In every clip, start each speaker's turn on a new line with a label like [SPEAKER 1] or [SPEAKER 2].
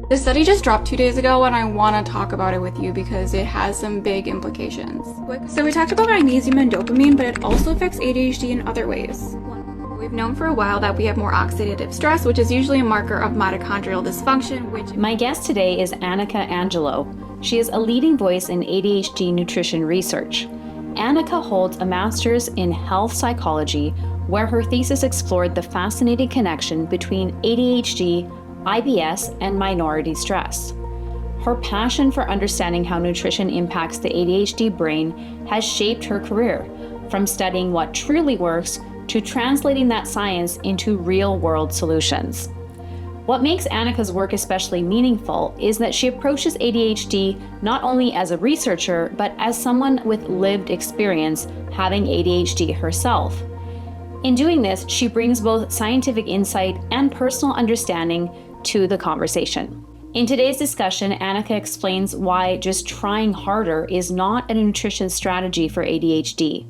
[SPEAKER 1] The study just dropped 2 days ago, and I want to talk about it with you because it has some big implications. So we talked about magnesium and dopamine, but it also affects ADHD in other ways. We've known for a while that we have more oxidative stress, which is usually a marker of mitochondrial dysfunction.
[SPEAKER 2] My guest today is Annika Angelo. She is a leading voice in ADHD nutrition research. Annika holds a master's in health psychology, where her thesis explored the fascinating connection between ADHD, IBS, and minority stress. Her passion for understanding how nutrition impacts the ADHD brain has shaped her career, from studying what truly works to translating that science into real-world solutions. What makes Annika's work especially meaningful is that she approaches ADHD not only as a researcher, but as someone with lived experience having ADHD herself. In doing this, she brings both scientific insight and personal understanding to the conversation. In today's discussion, Annika explains why just trying harder is not a nutrition strategy for ADHD.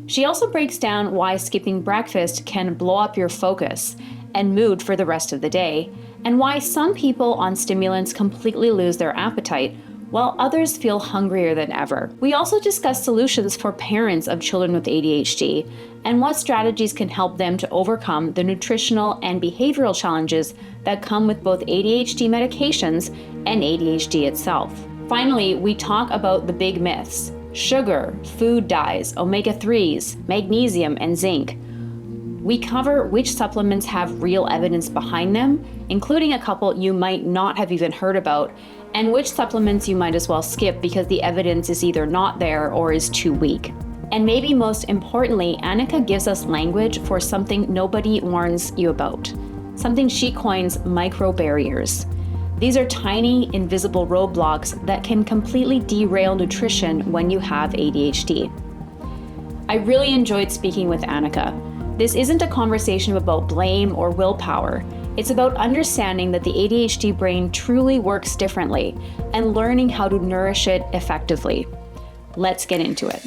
[SPEAKER 2] She also breaks down why skipping breakfast can blow up your focus and mood for the rest of the day, and why some people on stimulants completely lose their appetite, while others feel hungrier than ever. We also discuss solutions for parents of children with ADHD and what strategies can help them to overcome the nutritional and behavioral challenges that come with both ADHD medications and ADHD itself. Finally, we talk about the big myths: sugar, food dyes, omega-3s, magnesium, and zinc. We cover which supplements have real evidence behind them, including a couple you might not have even heard about, and which supplements you might as well skip because the evidence is either not there or is too weak. And maybe most importantly, Annika gives us language for something nobody warns you about, something she coins micro barriers. These are tiny, invisible roadblocks that can completely derail nutrition when you have ADHD. I really enjoyed speaking with Annika. This isn't a conversation about blame or willpower. It's about understanding that the ADHD brain truly works differently and learning how to nourish it effectively. Let's get into it.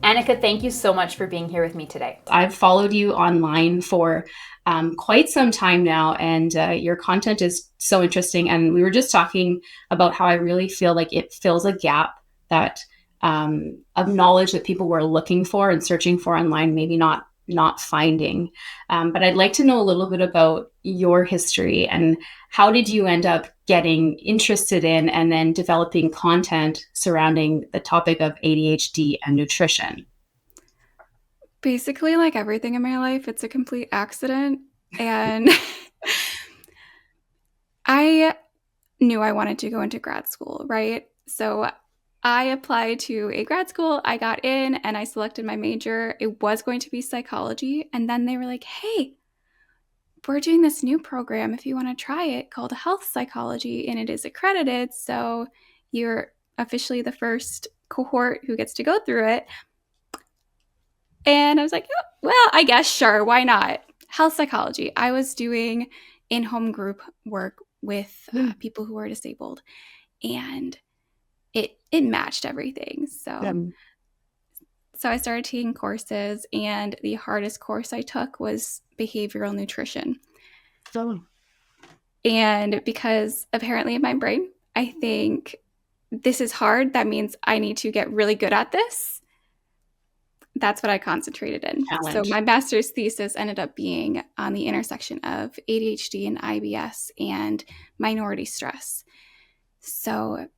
[SPEAKER 2] Annika, thank you so much for being here with me today. I've followed you online for quite some time now, and your content is so interesting. And we were just talking about how I really feel like it fills a gap that of knowledge that people were looking for and searching for online, maybe not finding. But I'd like to know a little bit about your history and how did you end up getting interested in and then developing content surrounding the topic of ADHD and nutrition?
[SPEAKER 1] Basically, like everything in my life, it's a complete accident. And I knew I wanted to go into grad school, right? So I applied to a grad school, I got in, and I selected my major. It was going to be psychology. And then they were like, hey, we're doing this new program if you want to try it called health psychology, and it is accredited. So you're officially the first cohort who gets to go through it. And I was like, oh, well, I guess, sure, why not? Health psychology. I was doing in-home group work with people who are disabled, and it matched everything. So I started taking courses, and the hardest course I took was behavioral nutrition. And because apparently in my brain, I think this is hard, that means I need to get really good at this. That's what I concentrated in.
[SPEAKER 2] Challenge.
[SPEAKER 1] So my master's thesis ended up being on the intersection of ADHD and IBS and minority stress. So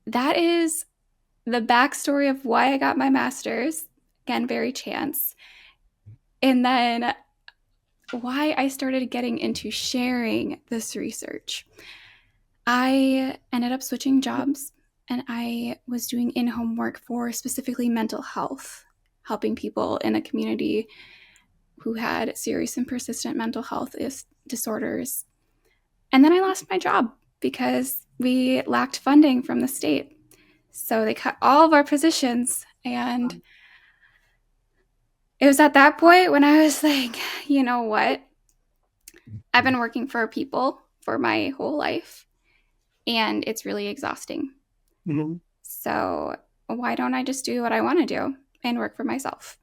[SPEAKER 1] that is the backstory of why I got my master's. Again, very chance. And then why I started getting into sharing this research. I ended up switching jobs, and I was doing in-home work for specifically mental health, helping people in a community who had serious and persistent mental health disorders. And then I lost my job because we lacked funding from the state. So they cut all of our positions, and it was at that point when I was like, you know what? I've been working for people for my whole life, and it's really exhausting. Mm-hmm. So why don't I just do what I want to do? and work for myself.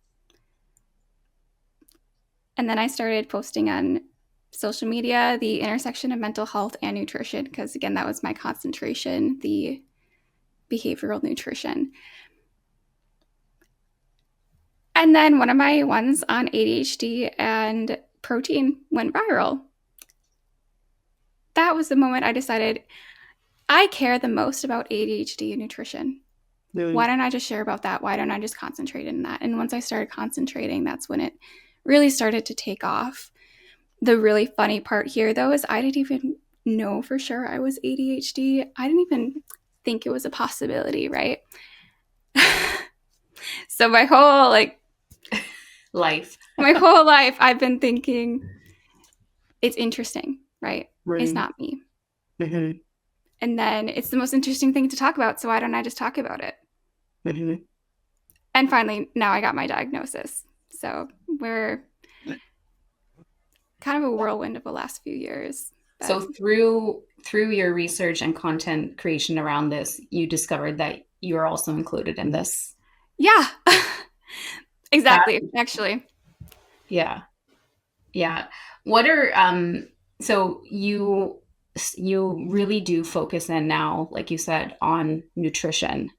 [SPEAKER 1] And then I started posting on social media, the intersection of mental health and nutrition, because again, that was my concentration, the behavioral nutrition. And then one of my ones on ADHD and protein went viral. That was the moment I decided I care the most about ADHD and nutrition.
[SPEAKER 3] Really?
[SPEAKER 1] Why don't I just share about that? Why don't I just concentrate in that? And once I started concentrating, that's when it really started to take off. The really funny part here, though, is I didn't even know for sure I was ADHD. I didn't even think it was a possibility, right? So my whole
[SPEAKER 2] life,
[SPEAKER 1] I've been thinking it's interesting, right?
[SPEAKER 3] Right.
[SPEAKER 1] It's not me.
[SPEAKER 3] Mm-hmm.
[SPEAKER 1] And then it's the most interesting thing to talk about, so why don't I just talk about it?
[SPEAKER 3] Mm-hmm.
[SPEAKER 1] And finally, now I got my diagnosis. So we're kind of a whirlwind of the last few years. But
[SPEAKER 2] so through your research and content creation around this, you discovered that you are also included in this.
[SPEAKER 1] yeah, exactly. Actually,
[SPEAKER 2] yeah. What are so you really do focus in now, like you said, on nutrition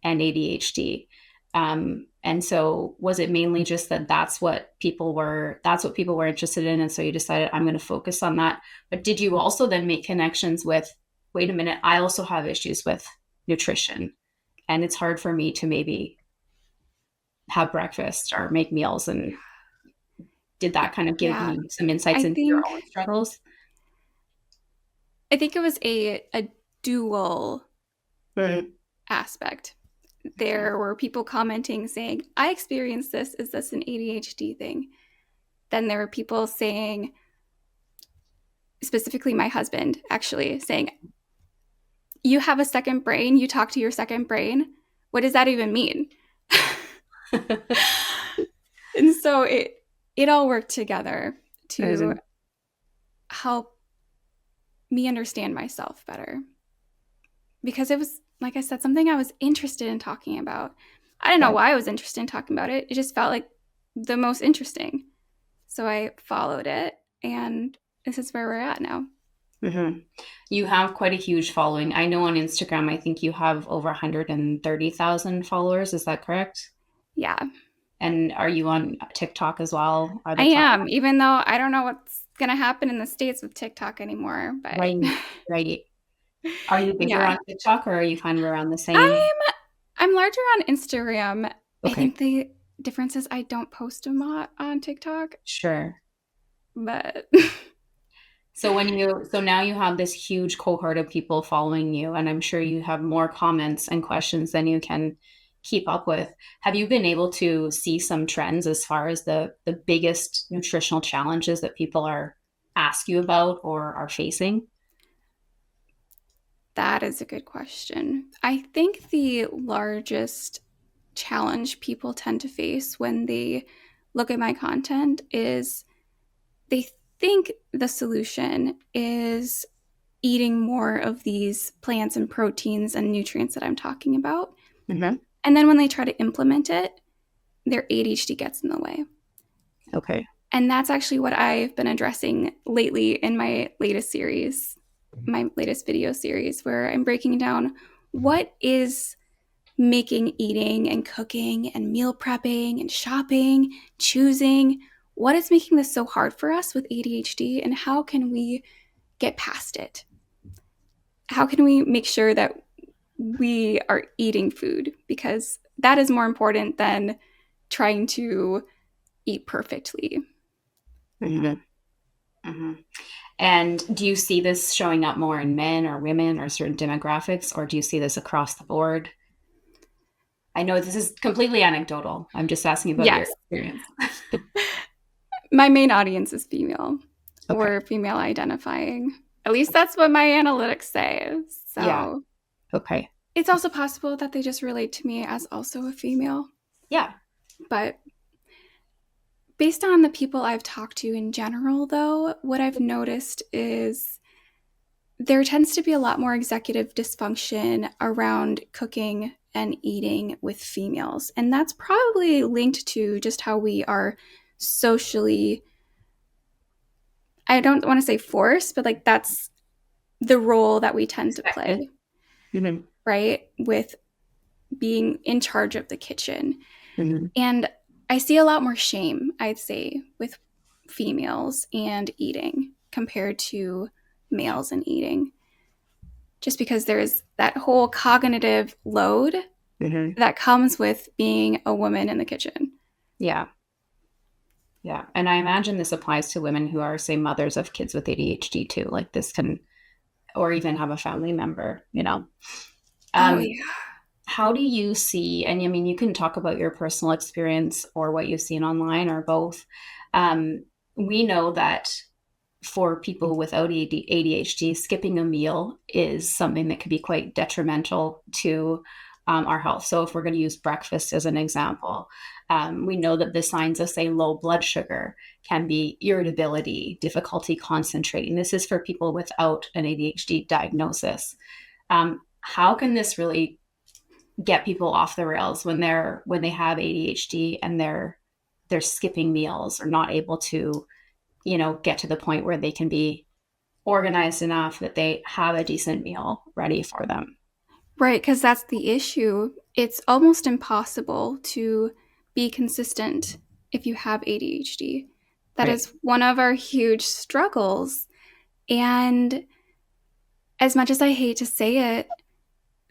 [SPEAKER 2] and ADHD. And so was it mainly just that's what people were interested in, and so you decided I'm going to focus on that? But did you also then make connections with, wait a minute, I also have issues with nutrition, and it's hard for me to maybe have breakfast or make meals? And did that kind of give you some insights into your own struggles?
[SPEAKER 1] I think it was a dual
[SPEAKER 3] Right.
[SPEAKER 1] aspect. There were people commenting saying, I experienced this. Is this an ADHD thing? Then there were people saying, specifically my husband, actually saying, you have a second brain. You talk to your second brain. What does that even mean? And so it all worked together to help me understand myself better. Because it was, like I said, something I was interested in talking about. I didn't know why I was interested in talking about it. It just felt like the most interesting. So I followed it, and this is where we're at now.
[SPEAKER 2] Mm-hmm. You have quite a huge following. I know on Instagram, I think you have over 130,000 followers. Is that correct?
[SPEAKER 1] Yeah.
[SPEAKER 2] And are you on TikTok as well?
[SPEAKER 1] I am, even though I don't know what's going to happen in the States with TikTok anymore. But
[SPEAKER 2] Right. Are you bigger on TikTok, or are you kind of around the same?
[SPEAKER 1] I'm larger on Instagram.
[SPEAKER 2] Okay.
[SPEAKER 1] I think the difference is I don't post a lot on TikTok.
[SPEAKER 2] Sure.
[SPEAKER 1] But
[SPEAKER 2] so now you have this huge cohort of people following you, and I'm sure you have more comments and questions than you can keep up with. Have you been able to see some trends as far as the biggest nutritional challenges that people ask you about or are facing?
[SPEAKER 1] That is a good question. I think the largest challenge people tend to face when they look at my content is they think the solution is eating more of these plants and proteins and nutrients that I'm talking about.
[SPEAKER 3] Mm-hmm.
[SPEAKER 1] And then when they try to implement it, their ADHD gets in the way.
[SPEAKER 3] Okay.
[SPEAKER 1] And that's actually what I've been addressing lately in my latest series, my latest video series, where I'm breaking down what is making eating and cooking and meal prepping and shopping, choosing, what is making this so hard for us with ADHD, and how can we get past it? How can we make sure that we are eating food? Because that is more important than trying to eat perfectly.
[SPEAKER 3] Mm-hmm.
[SPEAKER 2] Mm-hmm. And do you see this showing up more in men or women or certain demographics, or do you see this across the board? I know this is completely anecdotal. I'm just asking about your experience.
[SPEAKER 1] My main audience is female or female identifying. At least that's what my analytics say. So
[SPEAKER 2] yeah. Okay.
[SPEAKER 1] It's also possible that they just relate to me as also a female.
[SPEAKER 2] Yeah.
[SPEAKER 1] But based on the people I've talked to in general, though, what I've noticed is there tends to be a lot more executive dysfunction around cooking and eating with females. And that's probably linked to just how we are socially, I don't want to say forced, but like that's the role that we tend to play, right? With being in charge of the kitchen. And I see a lot more shame, I'd say, with females and eating compared to males and eating. Just because there's that whole cognitive load that comes with being a woman in the kitchen.
[SPEAKER 2] Yeah. Yeah. And I imagine this applies to women who are, say, mothers of kids with ADHD too. Like this can, or even have a family member, you know.
[SPEAKER 1] Oh, yeah.
[SPEAKER 2] How do you see, and I mean, you can talk about your personal experience or what you've seen online or both. We know that for people without ADHD, skipping a meal is something that can be quite detrimental to our health. So if we're going to use breakfast as an example, we know that the signs of, say, low blood sugar can be irritability, difficulty concentrating. This is for people without an ADHD diagnosis. How can this really get people off the rails when they have ADHD and they're skipping meals or not able to, you know, get to the point where they can be organized enough that they have a decent meal ready for them?
[SPEAKER 1] Right, because that's the issue. It's almost impossible to be consistent if you have ADHD. That is one of our huge struggles. And as much as I hate to say it,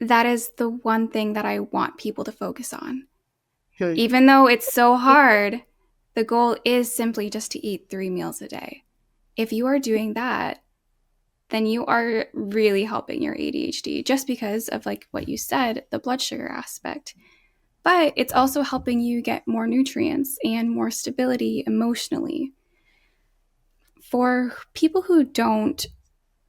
[SPEAKER 1] that is the one thing that I want people to focus on. Even though it's so hard, the goal is simply just to eat 3 meals a day. If you are doing that, then you are really helping your ADHD just because of like what you said, the blood sugar aspect. But it's also helping you get more nutrients and more stability emotionally. For people who don't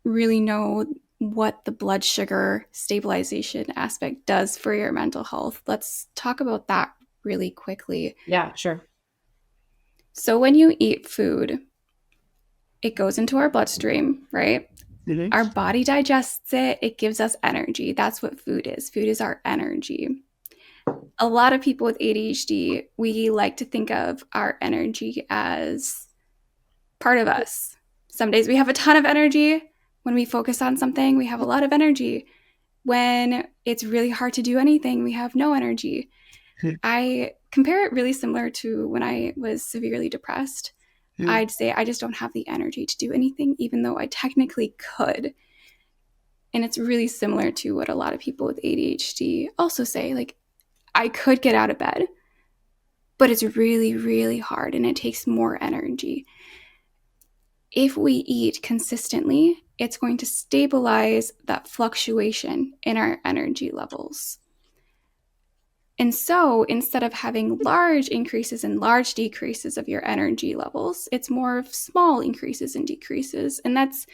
[SPEAKER 1] really know what the blood sugar stabilization aspect does for your mental health, let's talk about that really quickly.
[SPEAKER 2] Yeah, sure.
[SPEAKER 1] So when you eat food, it goes into our bloodstream, right? Our body digests it. It gives us energy. That's what food is. Food is our energy. A lot of people with ADHD, we like to think of our energy as part of us. Some days we have a ton of energy. When we focus on something, we have a lot of energy. When it's really hard to do anything, we have no energy. I compare it really similar to when I was severely depressed. I'd say I just don't have the energy to do anything, even though I technically could. And it's really similar to what a lot of people with ADHD also say. Like, I could get out of bed, but it's really, really hard and it takes more energy. If we eat consistently, it's going to stabilize that fluctuation in our energy levels. And so instead of having large increases and large decreases of your energy levels, it's more of small increases and decreases. And that's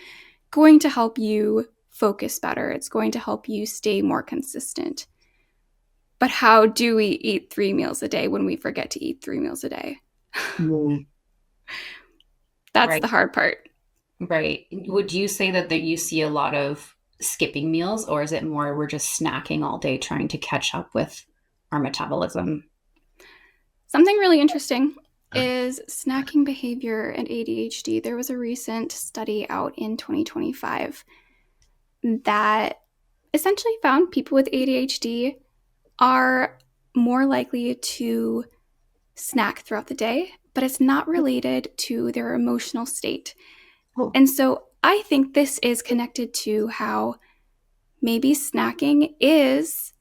[SPEAKER 1] going to help you focus better. It's going to help you stay more consistent. But how do we eat 3 meals a day when we forget to eat 3 meals a day? That's the hard part.
[SPEAKER 2] Right. Would you say that you see a lot of skipping meals, or is it more we're just snacking all day trying to catch up with our metabolism?
[SPEAKER 1] Something really interesting is snacking behavior and ADHD. There was a recent study out in 2025 that essentially found people with ADHD are more likely to snack throughout the day, but it's not related to their emotional state. And so I think this is connected to how maybe snacking is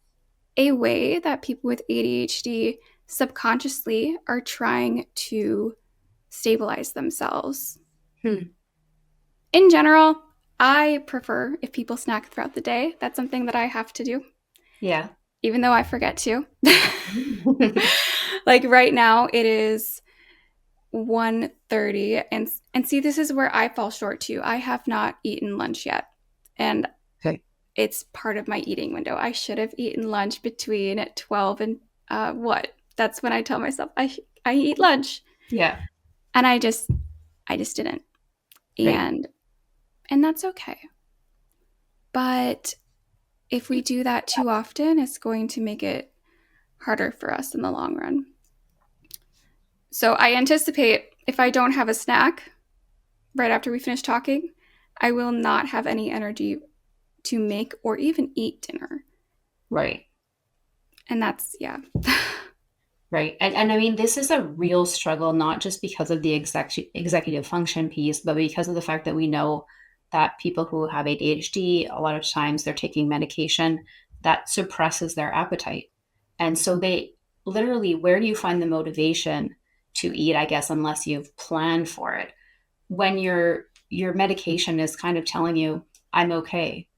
[SPEAKER 1] a way that people with ADHD subconsciously are trying to stabilize themselves. In general, I prefer if people snack throughout the day. That's something that I have to do.
[SPEAKER 2] Yeah.
[SPEAKER 1] Even though I forget to. Like right now, it is 1:30, and see, this is where I fall short too. I have not eaten lunch yet, and it's part of my eating window. I should have eaten lunch between 12 and what? That's when I tell myself I eat lunch.
[SPEAKER 2] Yeah.
[SPEAKER 1] And I just didn't. And that's okay. But if we do that too often, it's going to make it harder for us in the long run. So I anticipate if I don't have a snack right after we finish talking, I will not have any energy to make or even eat dinner.
[SPEAKER 2] Right.
[SPEAKER 1] And that's, yeah.
[SPEAKER 2] Right. And I mean, this is a real struggle, not just because of the executive function piece, but because of the fact that we know that people who have ADHD, a lot of times they're taking medication that suppresses their appetite. And so they literally, where do you find the motivation to eat, I guess, unless you've planned for it? When your medication is kind of telling you, I'm okay,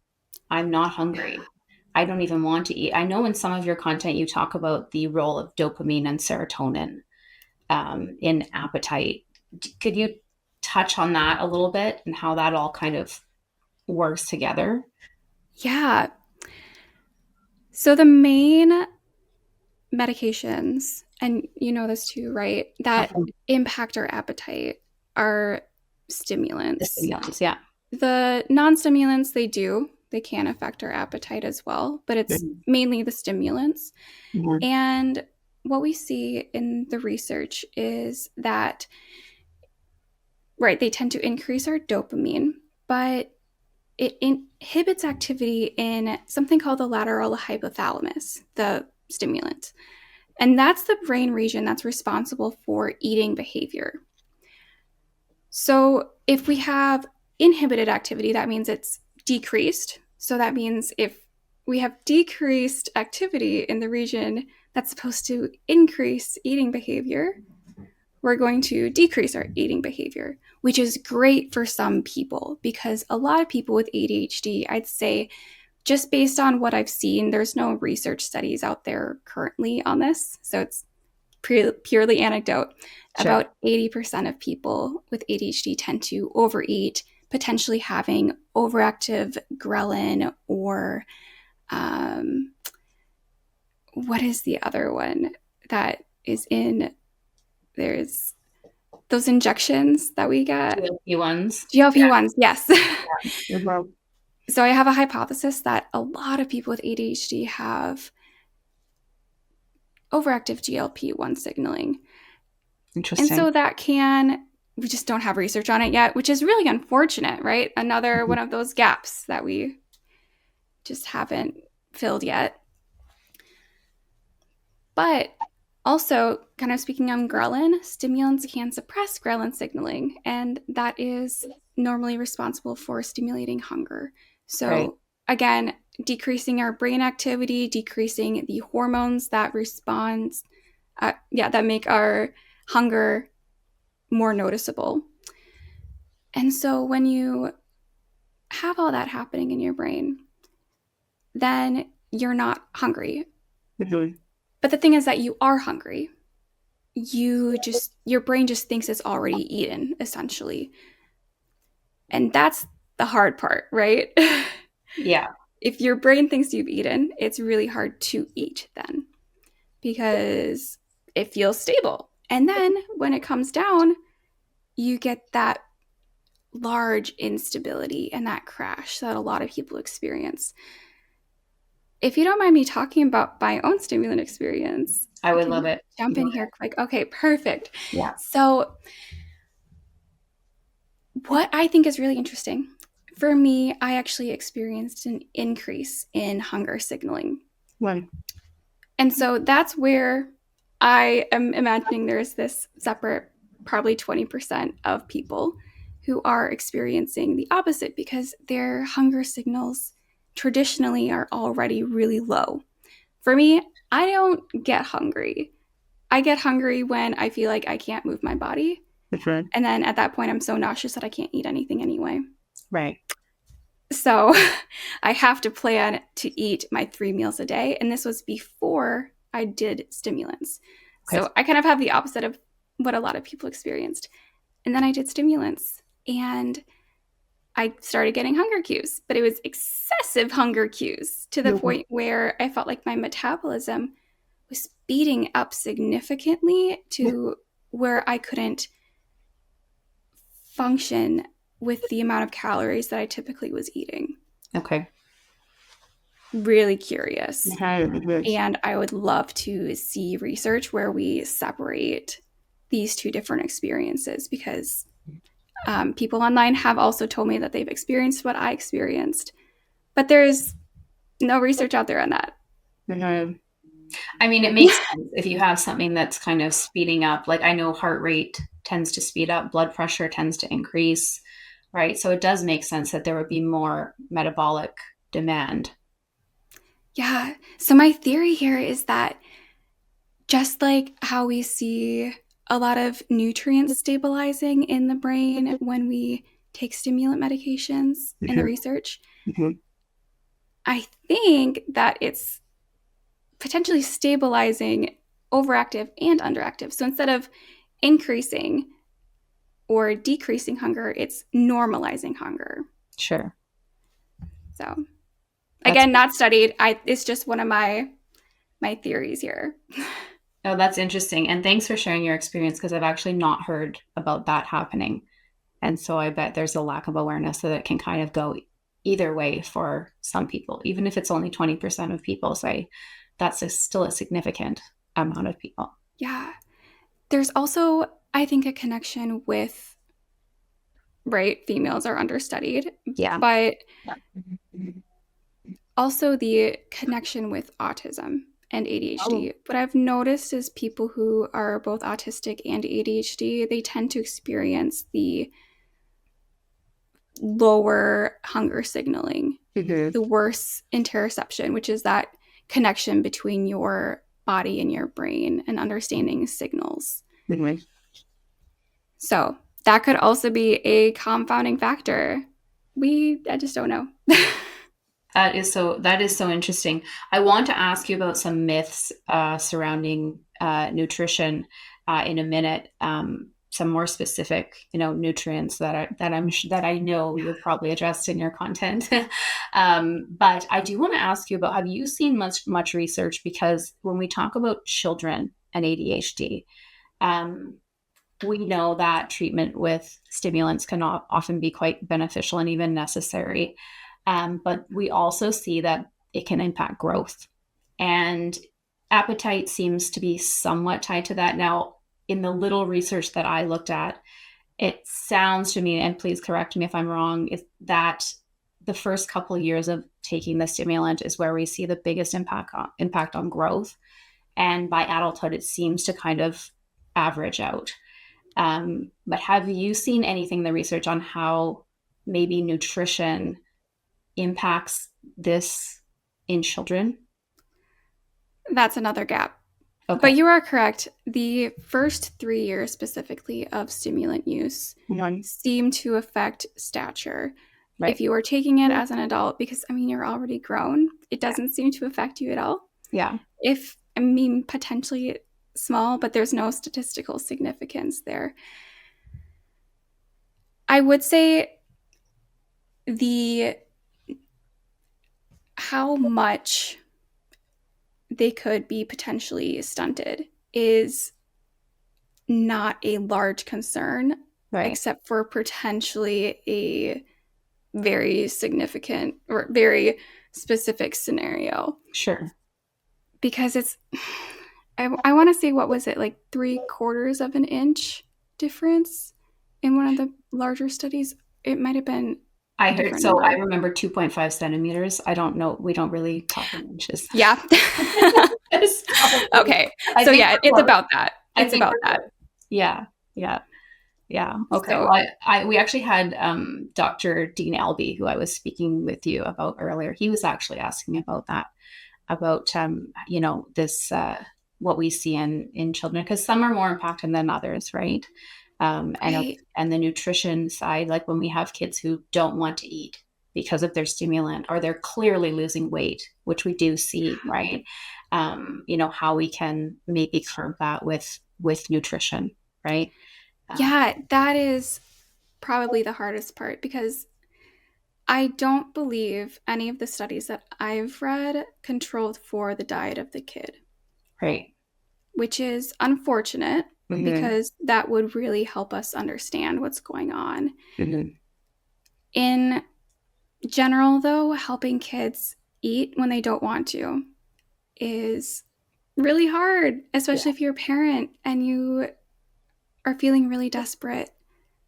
[SPEAKER 2] I'm not hungry, I don't even want to eat. I know in some of your content you talk about the role of dopamine and serotonin in appetite. Could you touch on that a little bit and how that all kind of works together?
[SPEAKER 1] Yeah. So the main medications, and you know this too, right, that impact our appetite are stimulants.
[SPEAKER 2] The stimulants, yeah.
[SPEAKER 1] The non-stimulants, they can affect our appetite as well, but it's mainly the stimulants.
[SPEAKER 3] Mm-hmm.
[SPEAKER 1] And what we see in the research is that, right, they tend to increase our dopamine, but it inhibits activity in something called the lateral hypothalamus, the stimulant. And that's the brain region that's responsible for eating behavior. So if we have inhibited activity, that means it's decreased. So that means if we have decreased activity in the region that's supposed to increase eating behavior, we're going to decrease our eating behavior, which is great for some people because a lot of people with ADHD, I'd say, just based on what I've seen, there's no research studies out there currently on this. So it's purely anecdote. Sure. About 80% of people with ADHD tend to overeat, potentially having overactive ghrelin or what is the other one that is in, there's those injections that we get.
[SPEAKER 2] GLP-1s.
[SPEAKER 1] GLP-1s, yes.
[SPEAKER 3] Yeah.
[SPEAKER 1] So I have a hypothesis that a lot of people with ADHD have overactive GLP-1 signaling.
[SPEAKER 2] Interesting.
[SPEAKER 1] And so we just don't have research on it yet, which is really unfortunate, right? Another one of those gaps that we just haven't filled yet. But also, kind of speaking on ghrelin, stimulants can suppress ghrelin signaling, and that is normally responsible for stimulating hunger. So again, decreasing our brain activity, decreasing the hormones that that make our hunger more noticeable. And so when you have all that happening in your brain, then you're not hungry.
[SPEAKER 3] Mm-hmm.
[SPEAKER 1] But the thing is that you are hungry. Your brain just thinks it's already eaten, essentially. And that's the hard part, right?
[SPEAKER 2] Yeah.
[SPEAKER 1] If your brain thinks you've eaten, it's really hard to eat then because it feels stable. And then when it comes down, you get that large instability and that crash that a lot of people experience. If you don't mind me talking about my own stimulant experience,
[SPEAKER 2] I would love it.
[SPEAKER 1] Jump in here quick. Okay, perfect.
[SPEAKER 2] Yeah.
[SPEAKER 1] So what I think is really interesting, for me, I actually experienced an increase in hunger signaling.
[SPEAKER 3] Right.
[SPEAKER 1] And so that's where I am imagining there's this separate, probably 20% of people who are experiencing the opposite because their hunger signals traditionally are already really low. For me, I don't get hungry. I get hungry when I feel like I can't move my body.
[SPEAKER 3] That's right.
[SPEAKER 1] And then at that point, I'm so nauseous that I can't eat anything anyway.
[SPEAKER 3] Right.
[SPEAKER 1] So I have to plan to eat my 3 meals a day. And this was before I did stimulants. Okay. So I kind of have the opposite of what a lot of people experienced. And then I did stimulants and I started getting hunger cues, but it was excessive hunger cues to the point where I felt like my metabolism was speeding up significantly to where I couldn't function with the amount of calories that I typically was eating.
[SPEAKER 2] Okay.
[SPEAKER 1] really curious.
[SPEAKER 3] Okay.
[SPEAKER 1] And I would love to see research where we separate these two different experiences, because people online have also told me that they've experienced what I experienced, but there's no research out there on that.
[SPEAKER 3] Okay.
[SPEAKER 2] I mean, it makes sense if you have something that's kind of speeding up. Like, I know heart rate tends to speed up, blood pressure tends to increase, right? So it does make sense that there would be more metabolic demand.
[SPEAKER 1] Yeah. So my theory here is that just like how we see a lot of nutrients stabilizing in the brain when we take stimulant medications in the research, I think that it's potentially stabilizing overactive and underactive. So instead of increasing or decreasing hunger, it's normalizing hunger.
[SPEAKER 2] Sure.
[SPEAKER 1] So again, not studied. It's just one of my theories here.
[SPEAKER 2] Oh, that's interesting. And thanks for sharing your experience, because I've actually not heard about that happening. And so I bet there's a lack of awareness that it can kind of go either way for some people, even if it's only 20% of people. Say that's still a significant amount of people.
[SPEAKER 1] Yeah. There's also, I think, a connection with, right, females are understudied.
[SPEAKER 2] Yeah.
[SPEAKER 1] But also the connection with autism and ADHD. What I've noticed is people who are both autistic and ADHD, they tend to experience the lower hunger signaling, the worse interoception, which is that connection between your body and your brain and understanding signals. So that could also be a confounding factor. I just don't know.
[SPEAKER 2] That is so interesting. I want to ask you about some myths surrounding nutrition in a minute. Some more specific, nutrients that I know you've probably addressed in your content. But I do want to ask you about: have you seen much research? Because when we talk about children and ADHD, we know that treatment with stimulants can often be quite beneficial and even necessary. But we also see that it can impact growth, and appetite seems to be somewhat tied to that. Now, in the little research that I looked at, it sounds to me, and please correct me if I'm wrong, is that the first couple of years of taking the stimulant is where we see the biggest impact on growth. And by adulthood, it seems to kind of average out. But have you seen anything in the research on how maybe nutrition impacts this in children?
[SPEAKER 1] That's another gap.
[SPEAKER 2] Okay.
[SPEAKER 1] But you are correct. The first 3 years specifically of stimulant use seem to affect stature. Right. If you are taking it as an adult, because you're already grown, it doesn't seem to affect you at all.
[SPEAKER 2] Yeah.
[SPEAKER 1] Potentially small, but there's no statistical significance there. I would say how much they could be potentially stunted is not a large concern, right, except for potentially a very significant or very specific scenario.
[SPEAKER 2] Sure.
[SPEAKER 1] Because it's, I want to say, what was it, like 3/4 of an inch difference in one of the larger studies? It might have been
[SPEAKER 2] I heard, so number. I remember 2.5 centimeters. I don't know. We don't really talk in inches.
[SPEAKER 1] Yeah. Okay. So yeah, it's about that. It's about that.
[SPEAKER 2] Yeah. Okay. So, well, we actually had Dr. Dean Albee, who I was speaking with you about earlier. He was actually asking about that, about this what we see in children, because some are more impacted than others, right?
[SPEAKER 1] Right.
[SPEAKER 2] And the nutrition side, like when we have kids who don't want to eat because of their stimulant, or they're clearly losing weight, which we do see, right? How we can maybe curb that with nutrition, right?
[SPEAKER 1] Yeah, that is probably the hardest part, because I don't believe any of the studies that I've read controlled for the diet of the kid.
[SPEAKER 2] Right.
[SPEAKER 1] Which is unfortunate, because that would really help us understand what's going on. In general, though, helping kids eat when they don't want to is really hard, especially if you're a parent and you are feeling really desperate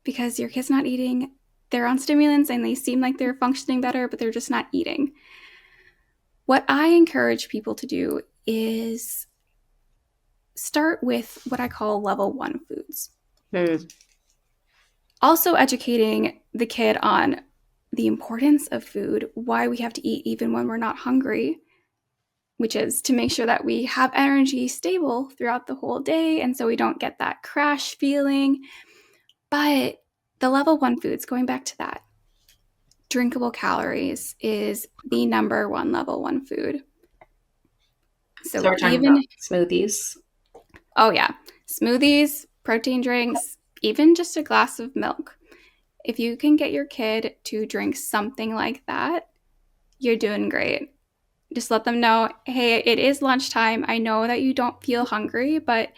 [SPEAKER 1] because your kid's not eating. They're on stimulants and they seem like they're functioning better, but they're just not eating. What I encourage people to do is start with what I call level 1 foods. Also educating the kid on the importance of food, why we have to eat even when we're not hungry, which is to make sure that we have energy stable throughout the whole day and so we don't get that crash feeling. But the level 1 foods, going back to that, drinkable calories is the number 1 level 1 food.
[SPEAKER 2] So we're talking about smoothies.
[SPEAKER 1] Oh yeah, smoothies, protein drinks, even just a glass of milk. If you can get your kid to drink something like that, you're doing great. Just let them know, hey, it is lunchtime. I know that you don't feel hungry, but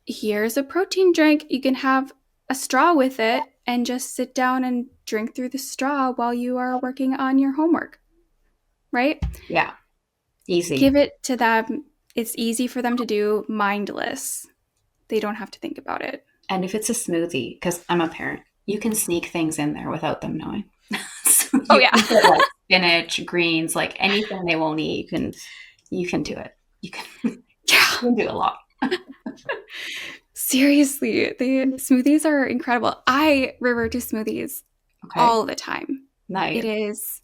[SPEAKER 1] here's a protein drink. You can have a straw with it and just sit down and drink through the straw while you are working on your homework, right?
[SPEAKER 2] Yeah, easy.
[SPEAKER 1] Give it to them. It's easy for them to do, mindless. They don't have to think about it.
[SPEAKER 2] And if it's a smoothie, because I'm a parent, you can sneak things in there without them knowing. So you can put like spinach, greens, like anything they won't eat. You can do it. You can do a lot.
[SPEAKER 1] Seriously, the smoothies are incredible. I revert to smoothies all the time.
[SPEAKER 2] Nice.
[SPEAKER 1] It is,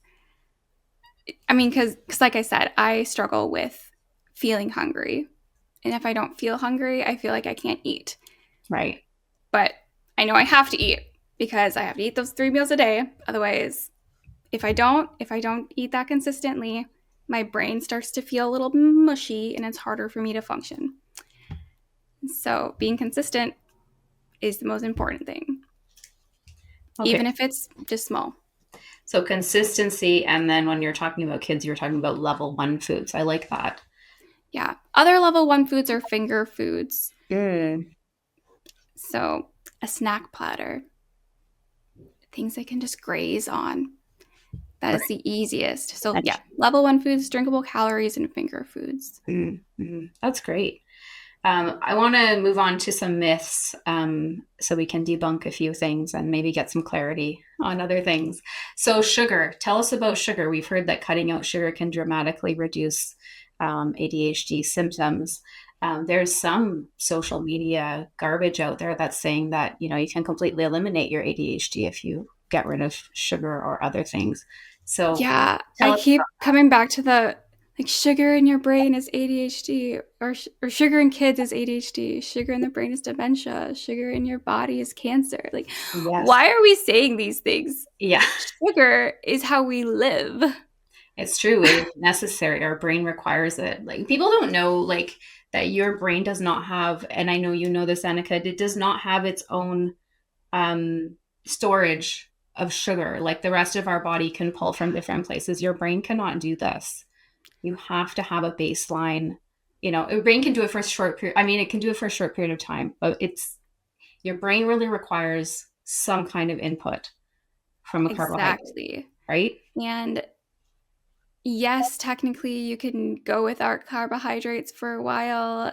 [SPEAKER 1] I mean, because like I said, I struggle with feeling hungry. And if I don't feel hungry, I feel like I can't eat.
[SPEAKER 2] Right.
[SPEAKER 1] But I know I have to eat because I have to eat those 3 meals a day. Otherwise, if I don't eat that consistently, my brain starts to feel a little mushy and it's harder for me to function. So being consistent is the most important thing, even if it's just small.
[SPEAKER 2] So consistency, and then when you're talking about kids, you're talking about level 1 foods. I like that.
[SPEAKER 1] Yeah. Other level 1 foods are finger foods. So a snack platter, things they can just graze on. That is the easiest. So yeah, level 1 foods, drinkable calories, and finger foods.
[SPEAKER 2] That's great. I want to move on to some myths so we can debunk a few things and maybe get some clarity on other things. So sugar, tell us about sugar. We've heard that cutting out sugar can dramatically reduce ADHD symptoms. There's some social media garbage out there that's saying that, you can completely eliminate your ADHD if you get rid of sugar or other things. So
[SPEAKER 1] yeah, I keep coming back to the sugar in your brain is ADHD, or sugar in kids is ADHD, sugar in the brain is dementia, sugar in your body is cancer. Why are we saying these things?
[SPEAKER 2] Yeah.
[SPEAKER 1] Sugar is how we live.
[SPEAKER 2] It's true. It is necessary. Our brain requires it. People don't know that your brain does not have, and I know you know this, Annika, it does not have its own storage of sugar. Like the rest of our body can pull from different places. Your brain cannot do this. You have to have a baseline. Your brain can do it for a short period. I mean, it can do it for a short period of time, but your brain really requires some kind of input from a carbohydrate, right?
[SPEAKER 1] And yes, technically you can go without carbohydrates for a while.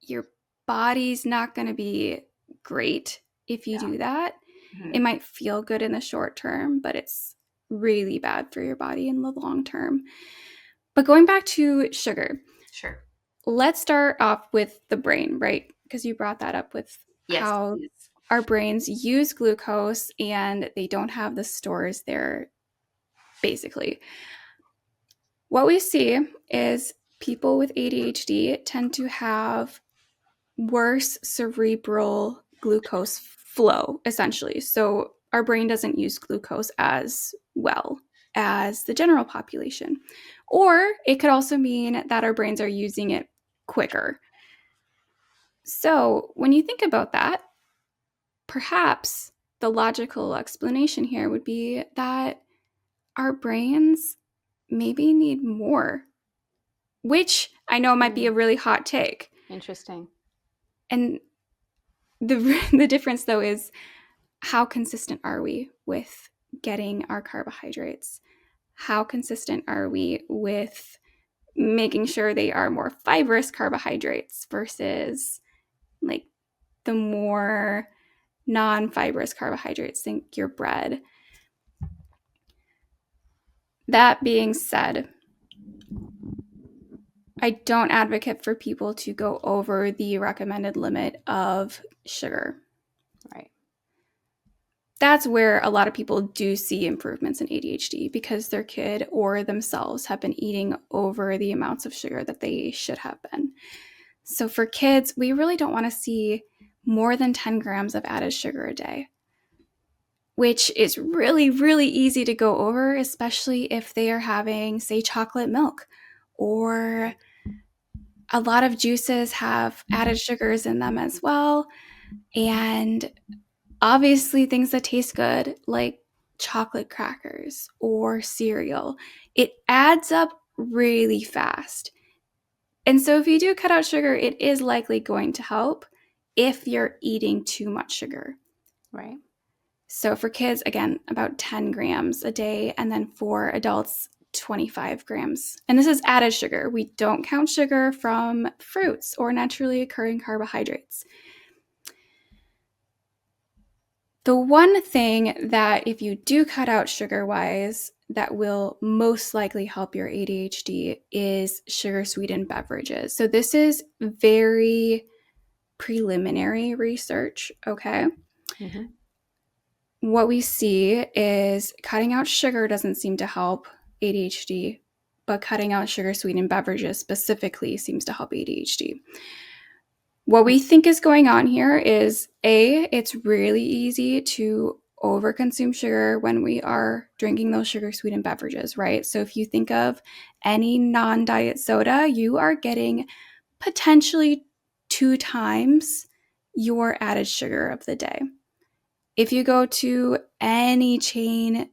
[SPEAKER 1] Your body's not going to be great if you do that. Mm-hmm. It might feel good in the short term, but it's really bad for your body in the long term. But going back to sugar.
[SPEAKER 2] Sure.
[SPEAKER 1] Let's start off with the brain, right? Because you brought that up with how our brains use glucose and they don't have the stores there, basically. What we see is people with ADHD tend to have worse cerebral glucose flow, essentially. So our brain doesn't use glucose as well as the general population. Or it could also mean that our brains are using it quicker. So when you think about that, perhaps the logical explanation here would be that our brains maybe need more, which I know might be a really hot take.
[SPEAKER 2] Interesting.
[SPEAKER 1] And the difference, though, is how consistent are we with getting our carbohydrates? how consistent are we with making sure they are more fibrous carbohydrates versus like the more non-fibrous carbohydrates, think your bread. That being said, I don't advocate for people to go over the recommended limit of sugar.
[SPEAKER 2] Right.
[SPEAKER 1] That's where a lot of people do see improvements in ADHD because their kid or themselves have been eating over the amounts of sugar that they should have been. So for kids, we really don't want to see more than 10 grams of added sugar a day, which is really, really easy to go over, especially if they are having, say, chocolate milk, or a lot of juices have added sugars in them as well. And obviously things that taste good, like chocolate crackers or cereal, it adds up really fast. And so if you do cut out sugar, it is likely going to help if you're eating too much sugar.
[SPEAKER 2] Right.
[SPEAKER 1] So for kids, again, about 10 grams a day, and then for adults, 25 grams. And this is added sugar. We don't count sugar from fruits or naturally occurring carbohydrates. The one thing that if you do cut out sugar-wise that will most likely help your ADHD is sugar-sweetened beverages. So this is very preliminary research, okay?
[SPEAKER 2] Mm-hmm.
[SPEAKER 1] What we see is cutting out sugar doesn't seem to help ADHD, but cutting out sugar-sweetened beverages specifically seems to help ADHD. What we think is going on here is, A, it's really easy to overconsume sugar when we are drinking those sugar-sweetened beverages, right? So if you think of any non-diet soda, you are getting potentially 2 times your added sugar of the day. If you go to any chain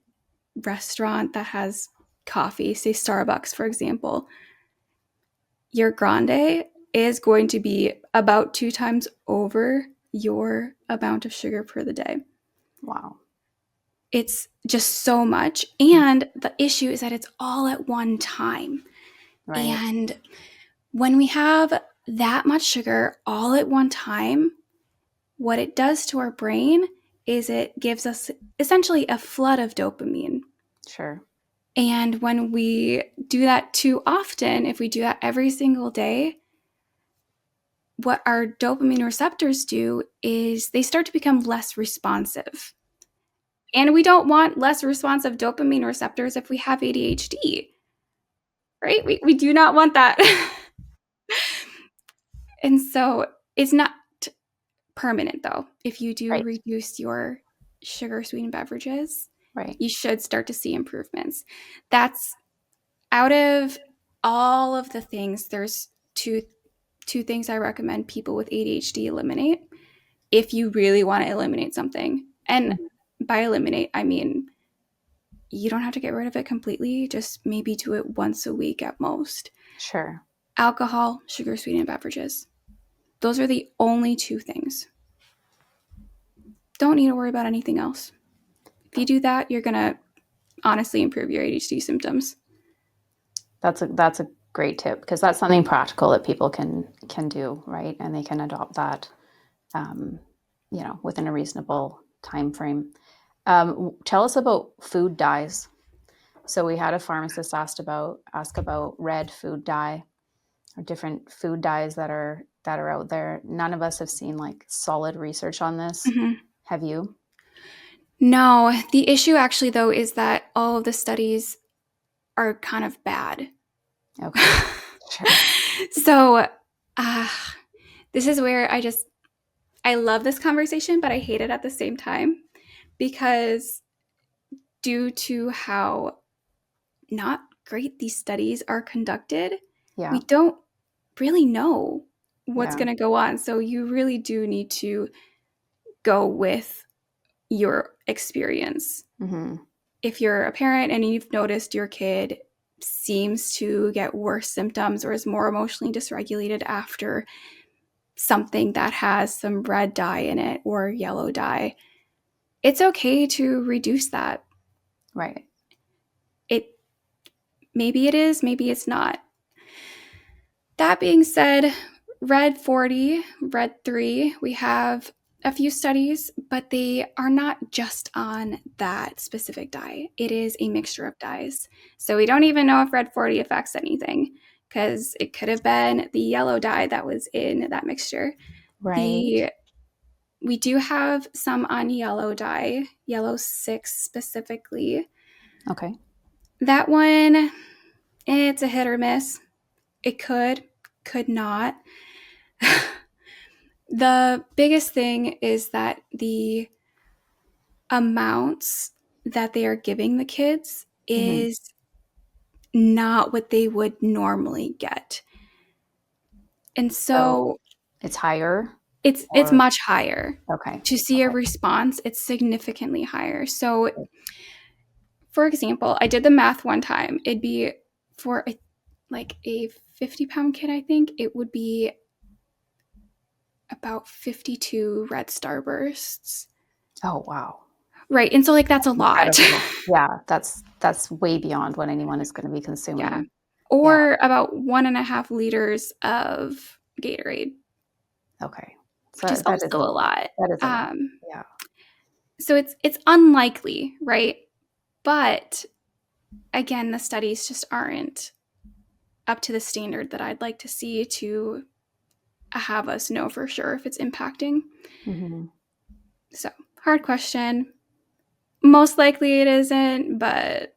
[SPEAKER 1] restaurant that has coffee, say Starbucks, for example, your grande is going to be about 2 times over your amount of sugar per the day.
[SPEAKER 2] Wow.
[SPEAKER 1] It's just so much. And the issue is that it's all at one time.
[SPEAKER 2] Right.
[SPEAKER 1] And when we have that much sugar all at one time, what it does to our brain is it gives us essentially a flood of dopamine.
[SPEAKER 2] Sure.
[SPEAKER 1] And when we do that too often, if we do that every single day, what our dopamine receptors do is they start to become less responsive. And we don't want less responsive dopamine receptors if we have ADHD, right? We do not want that. And so it's not permanent, though. If you do
[SPEAKER 2] Right.
[SPEAKER 1] reduce your sugar-sweetened beverages,
[SPEAKER 2] Right.
[SPEAKER 1] you should start to see improvements. That's out of all of the things, there's two things I recommend people with ADHD eliminate if you really want to eliminate something. And by eliminate, I mean you don't have to get rid of it completely, just maybe do it once a week at most.
[SPEAKER 2] Sure.
[SPEAKER 1] Alcohol, sugar-sweetened beverages. Those are the only 2 things. Don't need to worry about anything else. If you do that, you're going to honestly improve your ADHD symptoms.
[SPEAKER 2] That's a great tip, because that's something practical that people can do, right? And they can adopt that, within a reasonable time frame. Tell us about food dyes. So we had a pharmacist ask about red food dye, or different food dyes that are out there. None of us have seen like solid research on this.
[SPEAKER 1] Mm-hmm.
[SPEAKER 2] Have you?
[SPEAKER 1] No, the issue actually though is that all of the studies are kind of bad.
[SPEAKER 2] Okay. Sure.
[SPEAKER 1] So this is where I love this conversation, but I hate it at the same time, because due to how not great these studies are conducted, we don't really know what's going to go on. So you really do need to go with your experience.
[SPEAKER 2] Mm-hmm.
[SPEAKER 1] If you're a parent and you've noticed your kid seems to get worse symptoms or is more emotionally dysregulated after something that has some red dye in it or yellow dye, it's okay to reduce that.
[SPEAKER 2] Right.
[SPEAKER 1] maybe it is, maybe it's not. That being said, red 40, red 3, we have a few studies, but they are not just on that specific dye. It is a mixture of dyes. So we don't even know if red 40 affects anything, because it could have been the yellow dye that was in that mixture.
[SPEAKER 2] Right.
[SPEAKER 1] We do have some on yellow dye, yellow 6 specifically.
[SPEAKER 2] Okay.
[SPEAKER 1] That one, it's a hit or miss. It could not. The biggest thing is that the amounts that they are giving the kids is not what they would normally get. And so
[SPEAKER 2] it's higher?
[SPEAKER 1] It's much higher.
[SPEAKER 2] Okay.
[SPEAKER 1] To see a response, it's significantly higher. So, for example, I did the math one time. It'd be for a 50-pound kid, I think, it would be about 52 red starbursts.
[SPEAKER 2] Oh, wow.
[SPEAKER 1] Right. And so that's a lot.
[SPEAKER 2] Yeah, that's way beyond what anyone is going to be consuming.
[SPEAKER 1] Yeah. Or about 1.5 liters of Gatorade.
[SPEAKER 2] Okay.
[SPEAKER 1] So which is also a lot.
[SPEAKER 2] That is a lot. Yeah.
[SPEAKER 1] So it's unlikely, right? But again, the studies just aren't up to the standard that I'd like to see to have us know for sure if it's impacting.
[SPEAKER 2] Mm-hmm.
[SPEAKER 1] So, hard question. Most likely it isn't, but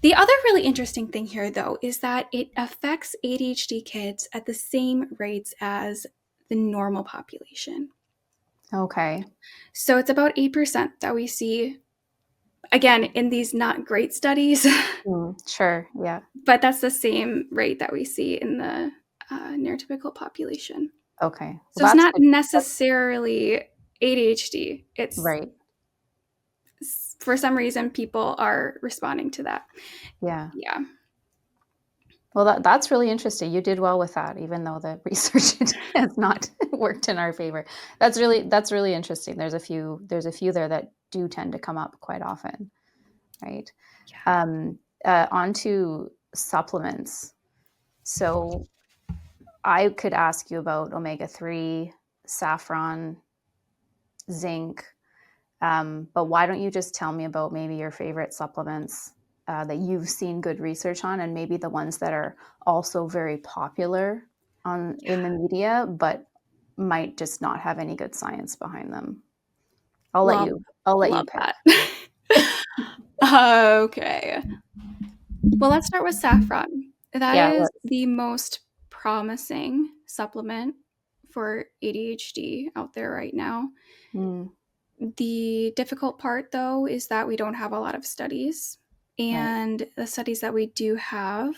[SPEAKER 1] the other really interesting thing here, though, is that it affects ADHD kids at the same rates as the normal population.
[SPEAKER 2] Okay.
[SPEAKER 1] So it's about 8% that we see, again, in these not great studies.
[SPEAKER 2] Sure, yeah.
[SPEAKER 1] But that's the same rate that we see in the neurotypical population.
[SPEAKER 2] Okay.
[SPEAKER 1] So it's not necessarily ADHD. It's
[SPEAKER 2] right.
[SPEAKER 1] For some reason, people are responding to that.
[SPEAKER 2] Yeah.
[SPEAKER 1] Yeah.
[SPEAKER 2] Well, that's really interesting. You did well with that, even though the research has not worked in our favor. That's really interesting. There's a few there that do tend to come up quite often, right? Yeah. On to supplements. So I could ask you about omega-3, saffron, zinc, but why don't you just tell me about maybe your favorite supplements that you've seen good research on, and maybe the ones that are also very popular in the media, but might just not have any good science behind them. I'll let you pick.
[SPEAKER 1] Okay. Well, let's start with saffron. That is the most promising supplement for ADHD out there right now. The difficult part, though, is that we don't have a lot of studies. And the studies that we do have,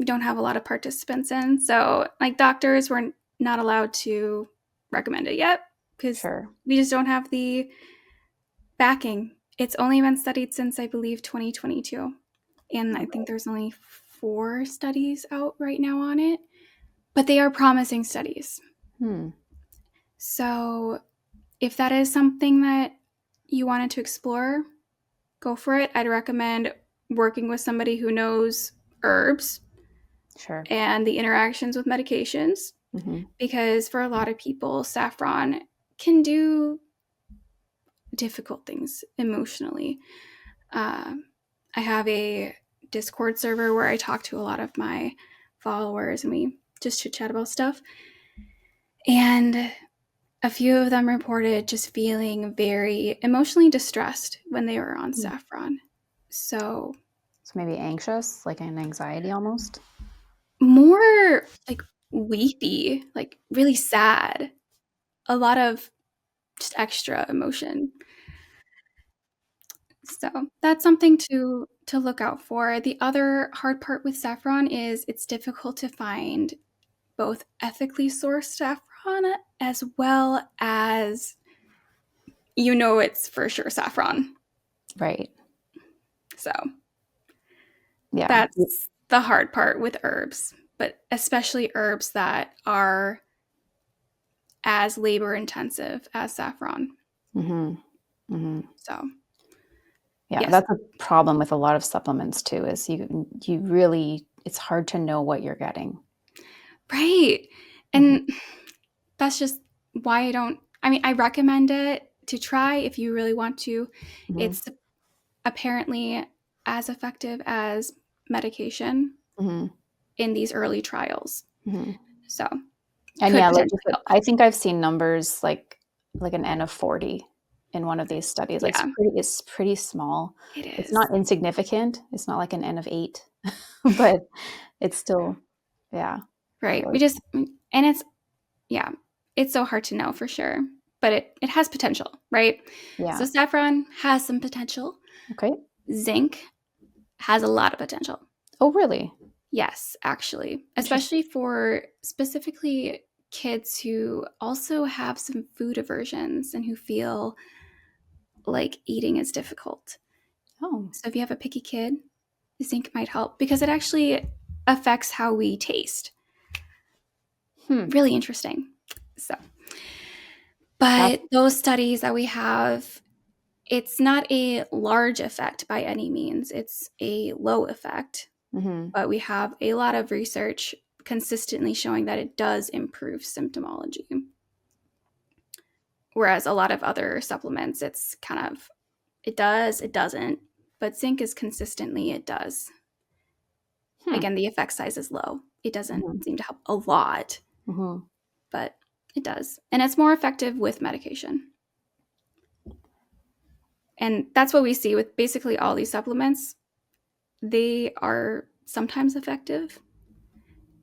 [SPEAKER 1] we don't have a lot of participants in. So, doctors were not allowed to recommend it yet because we just don't have the backing. It's only been studied since, I believe, 2022. And I think there's only 4 studies out right now on it. But they are promising studies. So if that is something that you wanted to explore, go for it. I'd recommend working with somebody who knows herbs and the interactions with medications, because for a lot of people, saffron can do difficult things emotionally. I have a Discord server where I talk to a lot of my followers and we just chit chat about stuff. And a few of them reported just feeling very emotionally distressed when they were on saffron. So
[SPEAKER 2] maybe anxious, like an anxiety almost?
[SPEAKER 1] More weepy, really sad. A lot of just extra emotion. So that's something to look out for. The other hard part with saffron is it's difficult to find both ethically sourced saffron as well as it's for sure saffron.
[SPEAKER 2] Right.
[SPEAKER 1] So yeah, that's the hard part with herbs, but especially herbs that are as labor intensive as saffron. So
[SPEAKER 2] Yeah,
[SPEAKER 1] Yes.
[SPEAKER 2] that's a problem with a lot of supplements too, is you really, it's hard to know what you're getting.
[SPEAKER 1] Right.
[SPEAKER 2] Mhm,
[SPEAKER 1] And that's just why I recommend it to try if you really want to.
[SPEAKER 2] mhm,
[SPEAKER 1] It's apparently as effective as medication
[SPEAKER 2] mhm,
[SPEAKER 1] in these early trials.
[SPEAKER 2] mhm.
[SPEAKER 1] So,
[SPEAKER 2] And
[SPEAKER 1] could
[SPEAKER 2] yeah, like you
[SPEAKER 1] potentially
[SPEAKER 2] said,
[SPEAKER 1] help.
[SPEAKER 2] I think I've seen numbers like an N of 40 in one of these studies. Like,
[SPEAKER 1] Yeah,
[SPEAKER 2] it's pretty small.
[SPEAKER 1] it
[SPEAKER 2] It's
[SPEAKER 1] is.
[SPEAKER 2] not insignificant. It's not like an N of 8, but it's still, yeah,
[SPEAKER 1] Right.
[SPEAKER 2] really.
[SPEAKER 1] And yeah, it's so hard to know for sure, but it has potential, right? So
[SPEAKER 2] Yeah.
[SPEAKER 1] saffron has some potential.
[SPEAKER 2] Okay.
[SPEAKER 1] Zinc has a lot of potential.
[SPEAKER 2] Oh, really?
[SPEAKER 1] Yes, actually,
[SPEAKER 2] Interesting.
[SPEAKER 1] especially for specifically kids who also have some food aversions and who feel like eating is difficult.
[SPEAKER 2] Oh.
[SPEAKER 1] So if you have a picky kid, zinc might help because it actually affects how we taste.
[SPEAKER 2] Hmm.
[SPEAKER 1] Really interesting. So,
[SPEAKER 2] That
[SPEAKER 1] but those studies that we have, it's not a large effect by any means. It's a low effect,
[SPEAKER 2] mhm.
[SPEAKER 1] but we have a lot of research consistently showing that it does improve symptomology. Whereas a lot of other supplements, it's kind of, it does, it doesn't. But zinc is consistently, it does.
[SPEAKER 2] Hmm.
[SPEAKER 1] Again, the effect size is low. It
[SPEAKER 2] Mhm,
[SPEAKER 1] doesn't seem to help a lot,
[SPEAKER 2] mhm.
[SPEAKER 1] but it does. And it's more effective with medication. And that's what we see with basically all these supplements. They are sometimes effective.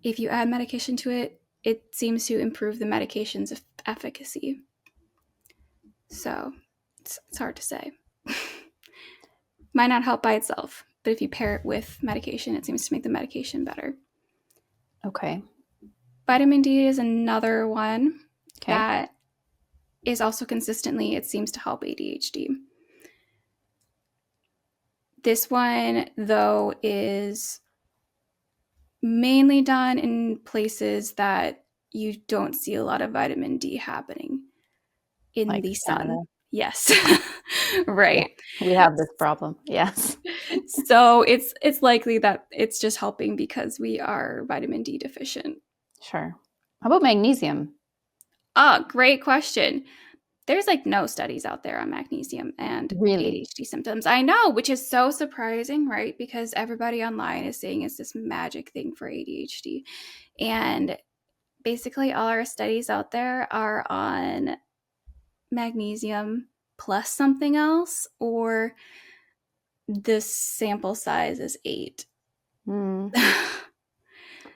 [SPEAKER 1] If you add medication to it, it seems to improve the medication's efficacy. So it's hard to say. Might not help by itself, but if you pair it with medication, it seems to make the medication better.
[SPEAKER 2] Okay.
[SPEAKER 1] Vitamin D is another one
[SPEAKER 2] Okay.
[SPEAKER 1] that is also consistently, it seems to help ADHD. This one, though, is mainly done in places that you don't see a lot of vitamin D happening in
[SPEAKER 2] Like
[SPEAKER 1] the sun.
[SPEAKER 2] Canada.
[SPEAKER 1] Yes.
[SPEAKER 2] Yeah.
[SPEAKER 1] Right.
[SPEAKER 2] We have this problem. Yes.
[SPEAKER 1] So it's likely that it's just helping because we are vitamin D deficient.
[SPEAKER 2] Sure. How about magnesium?
[SPEAKER 1] Ah, great question. There's like no studies out there on magnesium and
[SPEAKER 2] Really?
[SPEAKER 1] ADHD symptoms. I know, which is so surprising, right? Because everybody online is saying it's this magic thing for ADHD. And basically, all our studies out there are on magnesium plus something else, or the sample size is 8.
[SPEAKER 2] Mm,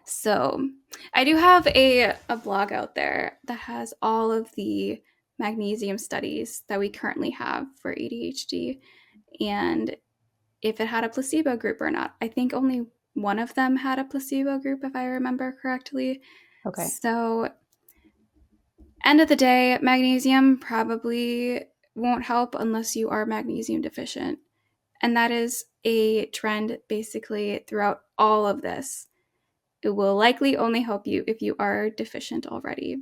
[SPEAKER 1] So I do have a blog out there that has all of the magnesium studies that we currently have for ADHD and if it had a placebo group or not. I think only one of them had a placebo group, if I remember correctly.
[SPEAKER 2] okay.
[SPEAKER 1] So, end of the day, magnesium probably won't help unless you are magnesium deficient. And that is a trend basically throughout all of this. It will likely only help you if you are deficient already.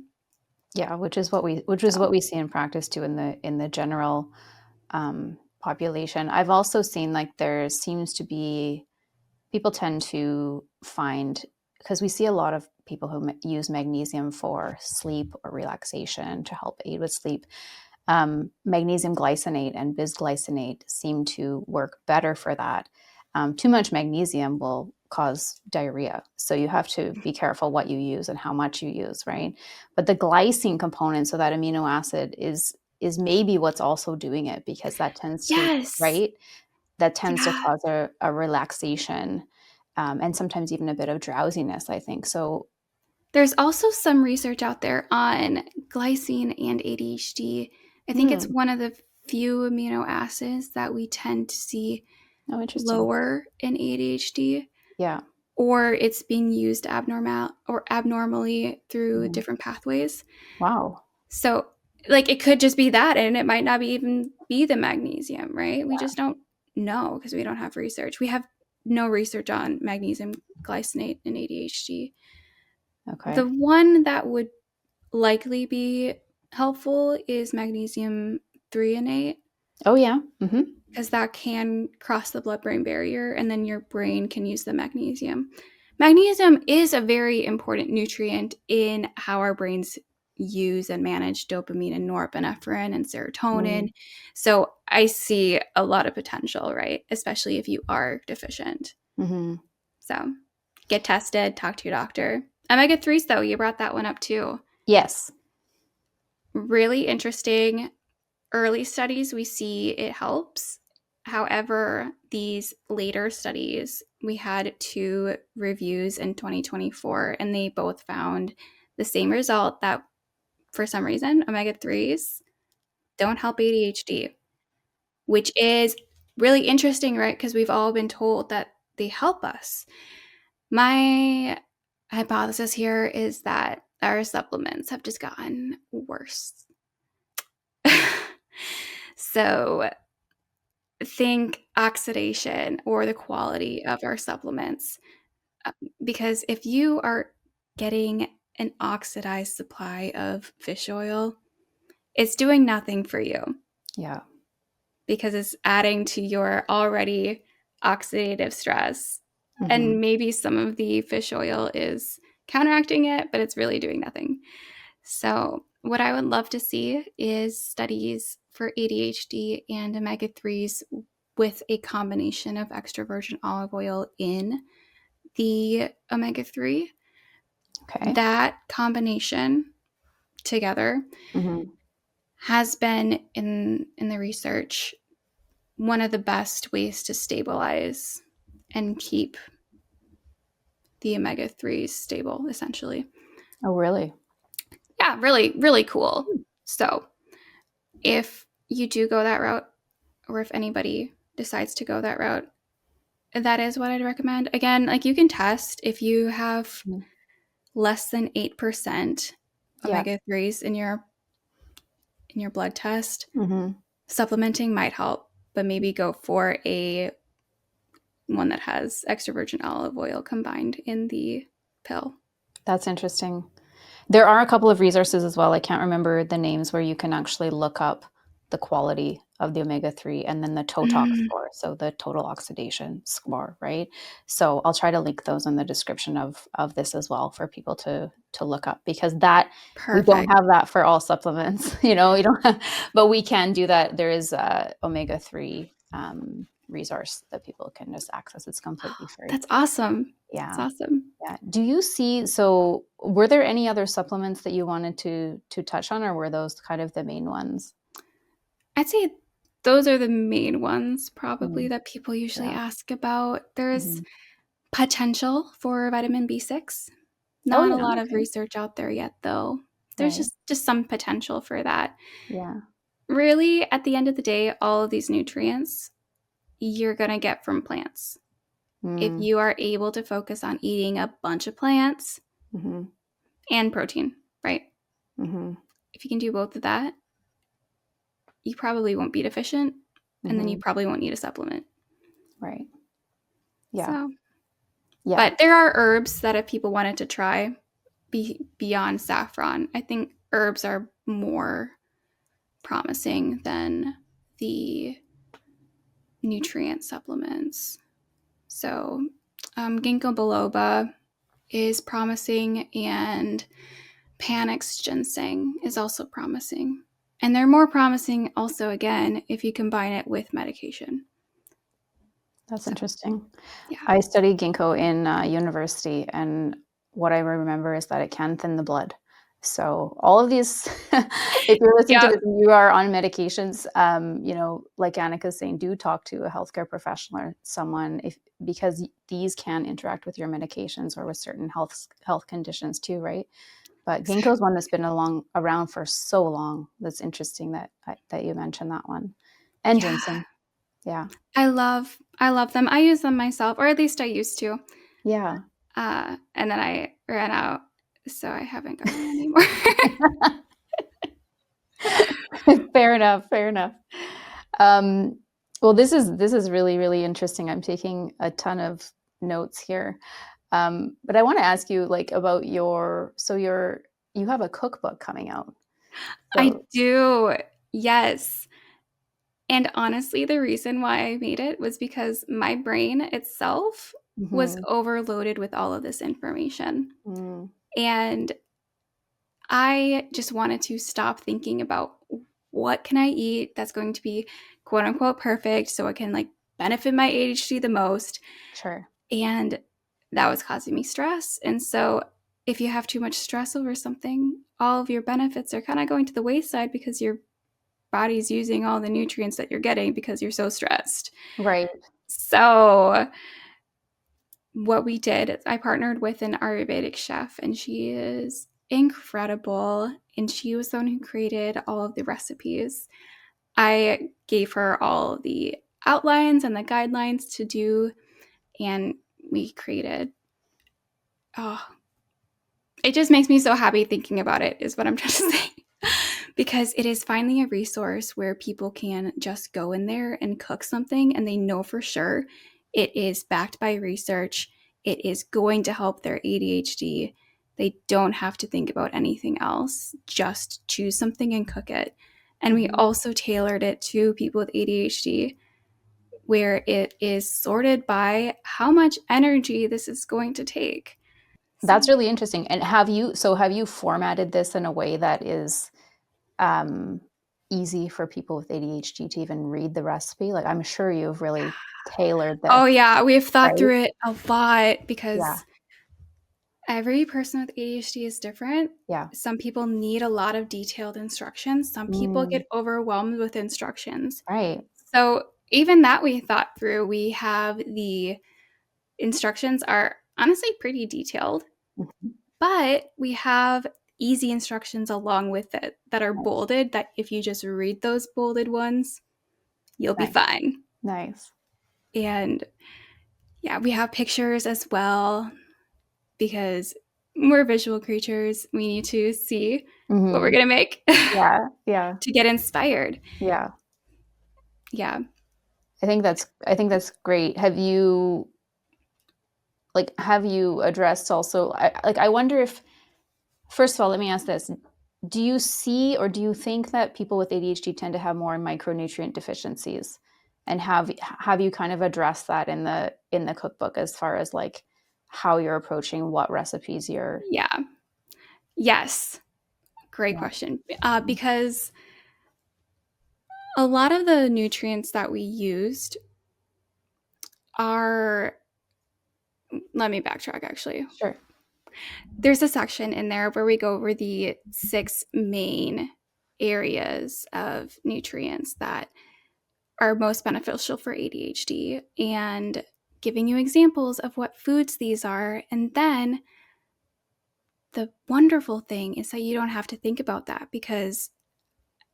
[SPEAKER 2] Yeah, which is
[SPEAKER 1] So,
[SPEAKER 2] what we see in practice too in the general population. I've also seen like there seems to be people tend to find, because we see a lot of people who use magnesium for sleep or relaxation to help aid with sleep. Magnesium glycinate and bisglycinate seem to work better for that. Too much magnesium will cause diarrhea. So you have to be careful what you use and how much you use, right? But the glycine component, so that amino acid is maybe what's also doing it, because that tends to,
[SPEAKER 1] yes.
[SPEAKER 2] right? That tends to
[SPEAKER 1] Yeah.
[SPEAKER 2] cause a relaxation, and sometimes even a bit of drowsiness, I think. So,
[SPEAKER 1] There's also some research out there on glycine and ADHD. I think it's
[SPEAKER 2] hmm,
[SPEAKER 1] one of the few amino acids that we tend to see
[SPEAKER 2] oh, interesting.
[SPEAKER 1] lower in ADHD,
[SPEAKER 2] Yeah.
[SPEAKER 1] or it's being used abnormally through
[SPEAKER 2] Mhm.
[SPEAKER 1] different pathways.
[SPEAKER 2] Wow.
[SPEAKER 1] So, like, it could just be that, and it might not even be the magnesium, right? We
[SPEAKER 2] Yeah.
[SPEAKER 1] just don't know because we don't have research. We have no research on magnesium glycinate and ADHD. The
[SPEAKER 2] Okay.
[SPEAKER 1] one that would likely be helpful is magnesium threonate.
[SPEAKER 2] Oh, yeah. Mm-hmm.
[SPEAKER 1] because that can cross the blood-brain barrier, and then your brain can use the magnesium. Magnesium is a very important nutrient in how our brains use and manage dopamine and norepinephrine and serotonin. So I see a lot of potential, right? Especially if you are deficient.
[SPEAKER 2] Mm-hmm.
[SPEAKER 1] So get tested, talk to your doctor. Omega-3s, though, you brought that one up too.
[SPEAKER 2] Yes.
[SPEAKER 1] Really interesting. Early studies, we see it helps. However, these later studies, we had 2 reviews in 2024, and they both found the same result, that for some reason, omega-3s don't help ADHD, which is really interesting, right? Because we've all been told that they help us. My hypothesis here is that our supplements have just gotten worse. So think oxidation or the quality of our supplements. Because if you are getting an oxidized supply of fish oil, it's doing nothing for you
[SPEAKER 2] Yeah.
[SPEAKER 1] because it's adding to your already oxidative stress.
[SPEAKER 2] Mm-hmm.
[SPEAKER 1] And maybe some of the fish oil is counteracting it, but it's really doing nothing. So what I would love to see is studies for ADHD and omega-3s with a combination of extra virgin olive oil in the omega-3.
[SPEAKER 2] Okay.
[SPEAKER 1] That combination together
[SPEAKER 2] Mm-hmm.
[SPEAKER 1] has been in the research one of the best ways to stabilize and keep the omega-3s stable, essentially.
[SPEAKER 2] Oh, really?
[SPEAKER 1] Yeah, really, really cool. So if you do go that route, or if anybody decides to go that route, that is what I'd recommend. Again, like, you can test if you have
[SPEAKER 2] Mm-hmm.
[SPEAKER 1] less than 8%
[SPEAKER 2] Yeah.
[SPEAKER 1] omega-3s in your blood test.
[SPEAKER 2] Mm-hmm.
[SPEAKER 1] Supplementing might help, but maybe go for a one that has extra virgin olive oil combined in the pill.
[SPEAKER 2] That's interesting. There are a couple of resources as well. I can't remember the names where you can actually look up the quality of the omega-3 and then the TOTOX score, so the total oxidation score, right? So I'll try to link those in the description of this as well for people to look up, because that we don't
[SPEAKER 1] Perfect.
[SPEAKER 2] have that for all supplements, you know, you don't have, but we can do that. There is a omega-3 resource that people can just access. It's completely free.
[SPEAKER 1] That's awesome.
[SPEAKER 2] Yeah.
[SPEAKER 1] That's awesome.
[SPEAKER 2] Yeah. Do you see, so were there any other supplements that you wanted to touch on, or were those kind of the main ones?
[SPEAKER 1] I'd say those are the main ones probably
[SPEAKER 2] Mm,
[SPEAKER 1] that people usually
[SPEAKER 2] yeah.
[SPEAKER 1] ask about. There's
[SPEAKER 2] Mhm.
[SPEAKER 1] potential for vitamin B6.
[SPEAKER 2] Oh,
[SPEAKER 1] Not a
[SPEAKER 2] yeah.
[SPEAKER 1] lot of
[SPEAKER 2] Okay.
[SPEAKER 1] research out there yet, though. There's
[SPEAKER 2] Right.
[SPEAKER 1] just some potential for that.
[SPEAKER 2] Yeah.
[SPEAKER 1] Really, at the end of the day, all of these nutrients you're going to get from plants. If
[SPEAKER 2] Mm,
[SPEAKER 1] you are able to focus on eating a bunch of plants
[SPEAKER 2] mhm,
[SPEAKER 1] and protein, right?
[SPEAKER 2] mhm,
[SPEAKER 1] If you can do both of that, you probably won't be deficient, and then you
[SPEAKER 2] mhm.
[SPEAKER 1] probably won't need a supplement.
[SPEAKER 2] Right. Yeah.
[SPEAKER 1] So,
[SPEAKER 2] Yeah.
[SPEAKER 1] but there are herbs that if people wanted to try beyond saffron, I think herbs are more promising than the nutrient supplements. So, Ginkgo biloba is promising, and Panics ginseng is also promising. And they're more promising also, again, if you combine it with medication.
[SPEAKER 2] That's
[SPEAKER 1] So,
[SPEAKER 2] interesting.
[SPEAKER 1] yeah.
[SPEAKER 2] I studied ginkgo in university, and what I remember is that it can thin the blood. So all of these, if you're listening to
[SPEAKER 1] Yep.
[SPEAKER 2] this and you are on medications, you know, like Annika's saying, do talk to a healthcare professional or someone, because these can interact with your medications or with certain health conditions too, right? But ginkgo is one that's been around for so long. That's interesting that you mentioned that one. And
[SPEAKER 1] Yeah.
[SPEAKER 2] ginseng, yeah,
[SPEAKER 1] I love them. I use them myself, or at least I used to.
[SPEAKER 2] yeah.
[SPEAKER 1] And then I ran out, so I haven't gotten them anymore.
[SPEAKER 2] Fair enough, fair enough. Well, this is really, really interesting. I'm taking a ton of notes here. But I want to ask you, like, about you have a cookbook coming out.
[SPEAKER 1] I
[SPEAKER 2] So
[SPEAKER 1] do. Yes. And honestly, the reason why I made it was because my brain itself was
[SPEAKER 2] Mm-hmm.
[SPEAKER 1] overloaded with all of this information.
[SPEAKER 2] Mm.
[SPEAKER 1] And I just wanted to stop thinking about what can I eat that's going to be quote unquote perfect so it can like benefit my ADHD the most.
[SPEAKER 2] Sure.
[SPEAKER 1] And that was causing me stress. And so if you have too much stress over something, all of your benefits are kind of going to the wayside because your body's using all the nutrients that you're getting because you're so stressed.
[SPEAKER 2] Right.
[SPEAKER 1] So what we did is I partnered with an Ayurvedic chef, and she is incredible. And she was the one who created all of the recipes. I gave her all the outlines and the guidelines to do, and we created. Oh, it just makes me so happy thinking about it, is what I'm trying to say. Because it is finally a resource where people can just go in there and cook something and they know for sure it is backed by research. It is going to help their ADHD. They don't have to think about anything else. Just choose something and cook it. And we also tailored it to people with ADHD, where it is sorted by how much energy this is going to take.
[SPEAKER 2] That's really interesting. And have you formatted this in a way that is easy for people with ADHD to even read the recipe? Like, I'm sure you've really tailored this,
[SPEAKER 1] Oh, yeah. We've thought
[SPEAKER 2] right?
[SPEAKER 1] through it a lot
[SPEAKER 2] Yeah.
[SPEAKER 1] because every person with ADHD is different.
[SPEAKER 2] Yeah.
[SPEAKER 1] Some people need a lot of detailed instructions. Some people get overwhelmed with instructions.
[SPEAKER 2] Right.
[SPEAKER 1] So even that we thought through. We have the instructions are honestly pretty detailed,
[SPEAKER 2] Mhm.
[SPEAKER 1] but we have easy instructions along with it that are bolded, that if you just read those bolded ones, you'll be
[SPEAKER 2] Nice.
[SPEAKER 1] fine.
[SPEAKER 2] Nice.
[SPEAKER 1] And yeah, we have pictures as well, because we're visual creatures. We need to see what we're going to make
[SPEAKER 2] Yeah. Yeah.
[SPEAKER 1] to get inspired.
[SPEAKER 2] Yeah.
[SPEAKER 1] Yeah.
[SPEAKER 2] I think that's great. Have you addressed also, I wonder if, first of all, let me ask this. Do you see, or do you think that people with ADHD tend to have more micronutrient deficiencies? And have you kind of addressed that in the cookbook, as far as like how you're approaching what recipes you're?
[SPEAKER 1] Yeah. Yes. Great
[SPEAKER 2] Yeah.
[SPEAKER 1] question. Because a lot of the nutrients that we used are, let me backtrack actually.
[SPEAKER 2] Sure.
[SPEAKER 1] There's a section in there where we go over the 6 main areas of nutrients that are most beneficial for ADHD, and giving you examples of what foods these are. And then the wonderful thing is that you don't have to think about that, because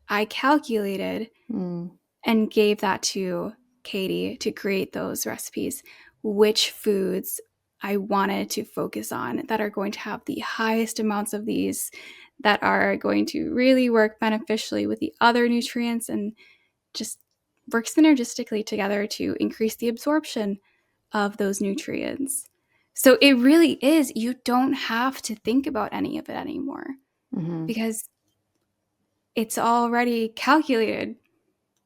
[SPEAKER 1] I calculated and gave that to Katie to create those recipes, which foods I wanted to focus on that are going to have the highest amounts of these, that are going to really work beneficially with the other nutrients and just work synergistically together to increase the absorption of those nutrients. So it really is, you don't have to think about any of it anymore, because it's already calculated,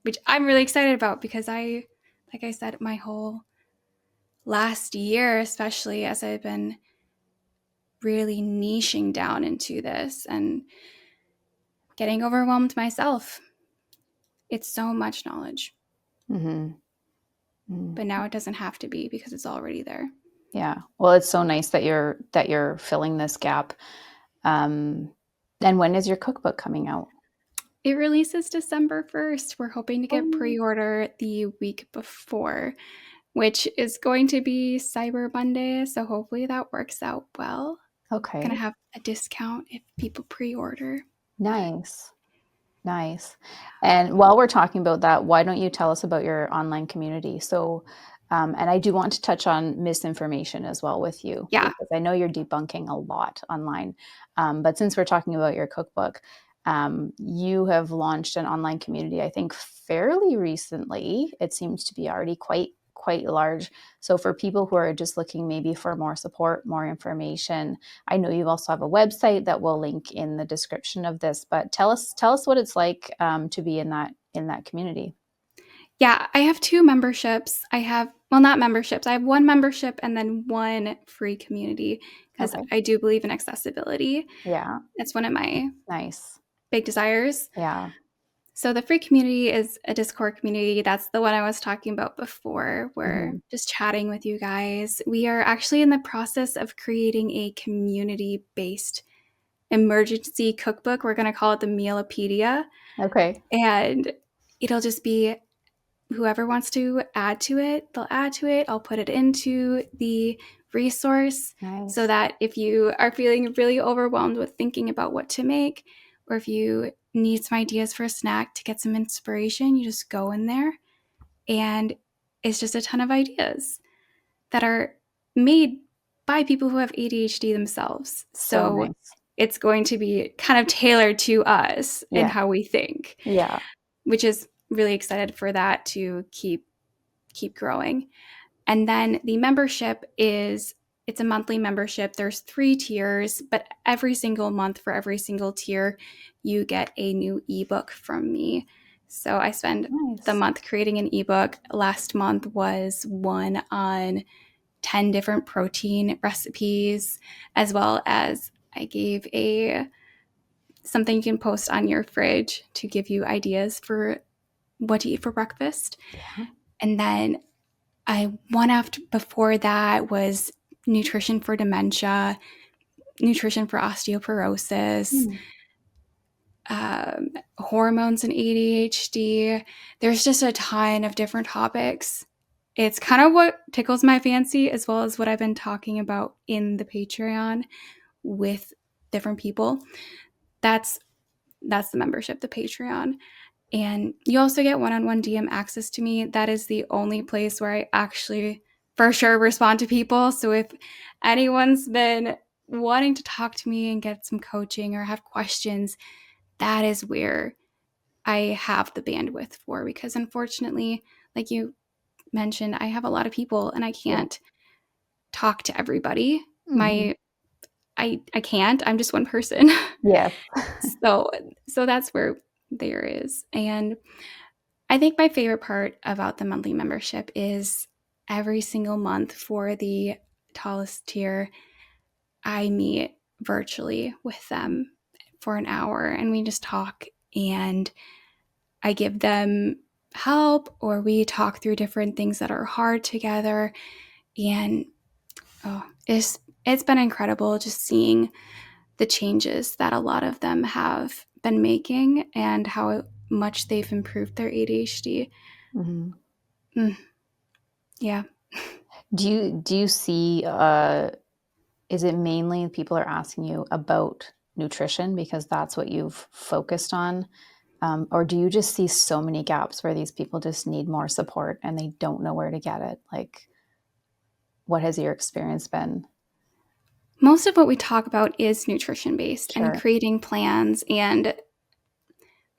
[SPEAKER 1] which I'm really excited about, because like I said, my whole last year, especially as I've been really niching down into this and getting overwhelmed myself, it's so much knowledge. But now it doesn't have to be, because it's already there.
[SPEAKER 2] Yeah. Well, it's so nice that you're filling this gap. And when is your cookbook coming out?
[SPEAKER 1] It releases December 1st. We're hoping to get pre-order the week before, which is going to be Cyber Monday. So hopefully that works out well.
[SPEAKER 2] Okay.
[SPEAKER 1] Gonna have a discount if people pre-order.
[SPEAKER 2] Nice. Nice. And while we're talking about that, why don't you tell us about your online community? So, and I do want to touch on misinformation as well with you,
[SPEAKER 1] Yeah.
[SPEAKER 2] because I know you're debunking a lot online. But since we're talking about your cookbook, you have launched an online community, I think fairly recently. It seems to be already quite large. So for people who are just looking maybe for more support, more information, I know you also have a website that we'll link in the description of this, but tell us what it's like to be in that community.
[SPEAKER 1] Yeah, I have 2 memberships. Not memberships. I have 1 membership and then 1 free community because
[SPEAKER 2] Okay.
[SPEAKER 1] I do believe in accessibility.
[SPEAKER 2] Yeah.
[SPEAKER 1] That's one of my
[SPEAKER 2] Nice.
[SPEAKER 1] big desires.
[SPEAKER 2] Yeah.
[SPEAKER 1] So the free community is a Discord community. That's the one I was talking about before. We're
[SPEAKER 2] Mhm.
[SPEAKER 1] just chatting with you guys. We are actually in the process of creating a community-based emergency cookbook. We're going to call it the Mealopedia.
[SPEAKER 2] Okay.
[SPEAKER 1] And it'll just be whoever wants to add to it, they'll add to it. I'll put it into the resource so
[SPEAKER 2] Nice.
[SPEAKER 1] that if you are feeling really overwhelmed with thinking about what to make, or if you need some ideas for a snack to get some inspiration, you just go in there and it's just a ton of ideas that are made by people who have ADHD themselves.
[SPEAKER 2] So
[SPEAKER 1] So
[SPEAKER 2] nice.
[SPEAKER 1] it's going to be kind of tailored to us and
[SPEAKER 2] Yeah.
[SPEAKER 1] how we think,
[SPEAKER 2] Yeah.
[SPEAKER 1] which is really excited for that to keep growing. And then the membership it's a monthly membership. There's 3 tiers, but every single month for every single tier, you get a new ebook from me. So I spend the
[SPEAKER 2] Nice.
[SPEAKER 1] month creating an ebook. Last month was one on 10 different protein recipes, as well as I gave something you can post on your fridge to give you ideas for what to eat for breakfast.
[SPEAKER 2] Yeah.
[SPEAKER 1] And then one after before that was nutrition for dementia, nutrition for osteoporosis,
[SPEAKER 2] Mm.
[SPEAKER 1] hormones and ADHD. There's just a ton of different topics. It's kind of what tickles my fancy, as well as what I've been talking about in the Patreon with different people. That's the membership, the Patreon. And you also get one-on-one DM access to me. That is the only place where I actually for sure respond to people. So if anyone's been wanting to talk to me and get some coaching or have questions, that is where I have the bandwidth for, because unfortunately, like you mentioned, I have a lot of people and I
[SPEAKER 2] Yeah.
[SPEAKER 1] can't talk to everybody.
[SPEAKER 2] Mhm.
[SPEAKER 1] I can't. I'm just one person.
[SPEAKER 2] Yes.
[SPEAKER 1] So that's where there is. And I think my favorite part about the monthly membership is every single month for the tallest tier, I meet virtually with them for an hour and we just talk, and I give them help, or we talk through different things that are hard together. And it's been incredible just seeing the changes that a lot of them have been making and how much they've improved their ADHD.
[SPEAKER 2] Mhm.
[SPEAKER 1] Mm, yeah.
[SPEAKER 2] Do you see is it mainly people are asking you about nutrition because that's what you've focused on? Or do you just see so many gaps where these people just need more support and they don't know where to get it? Like, what has your experience been?
[SPEAKER 1] Most of what we talk about is nutrition based and
[SPEAKER 2] Sure.
[SPEAKER 1] creating plans. And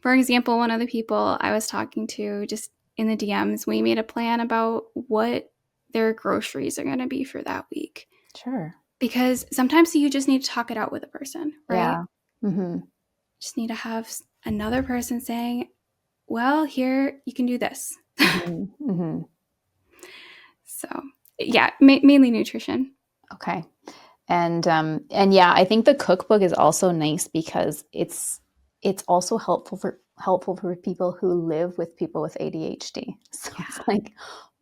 [SPEAKER 1] for example, one of the people I was talking to just in the DMs, we made a plan about what their groceries are going to be for that week.
[SPEAKER 2] Sure.
[SPEAKER 1] Because sometimes you just need to talk it out with a person, right?
[SPEAKER 2] Yeah. Mm-hmm.
[SPEAKER 1] Just need to have another person saying, well, here, you can do this.
[SPEAKER 2] Mm-hmm. Mm-hmm.
[SPEAKER 1] So, yeah, mainly nutrition.
[SPEAKER 2] Okay. And yeah, I think the cookbook is also nice because it's also helpful for people who live with people with ADHD. So
[SPEAKER 1] Yeah.
[SPEAKER 2] it's like,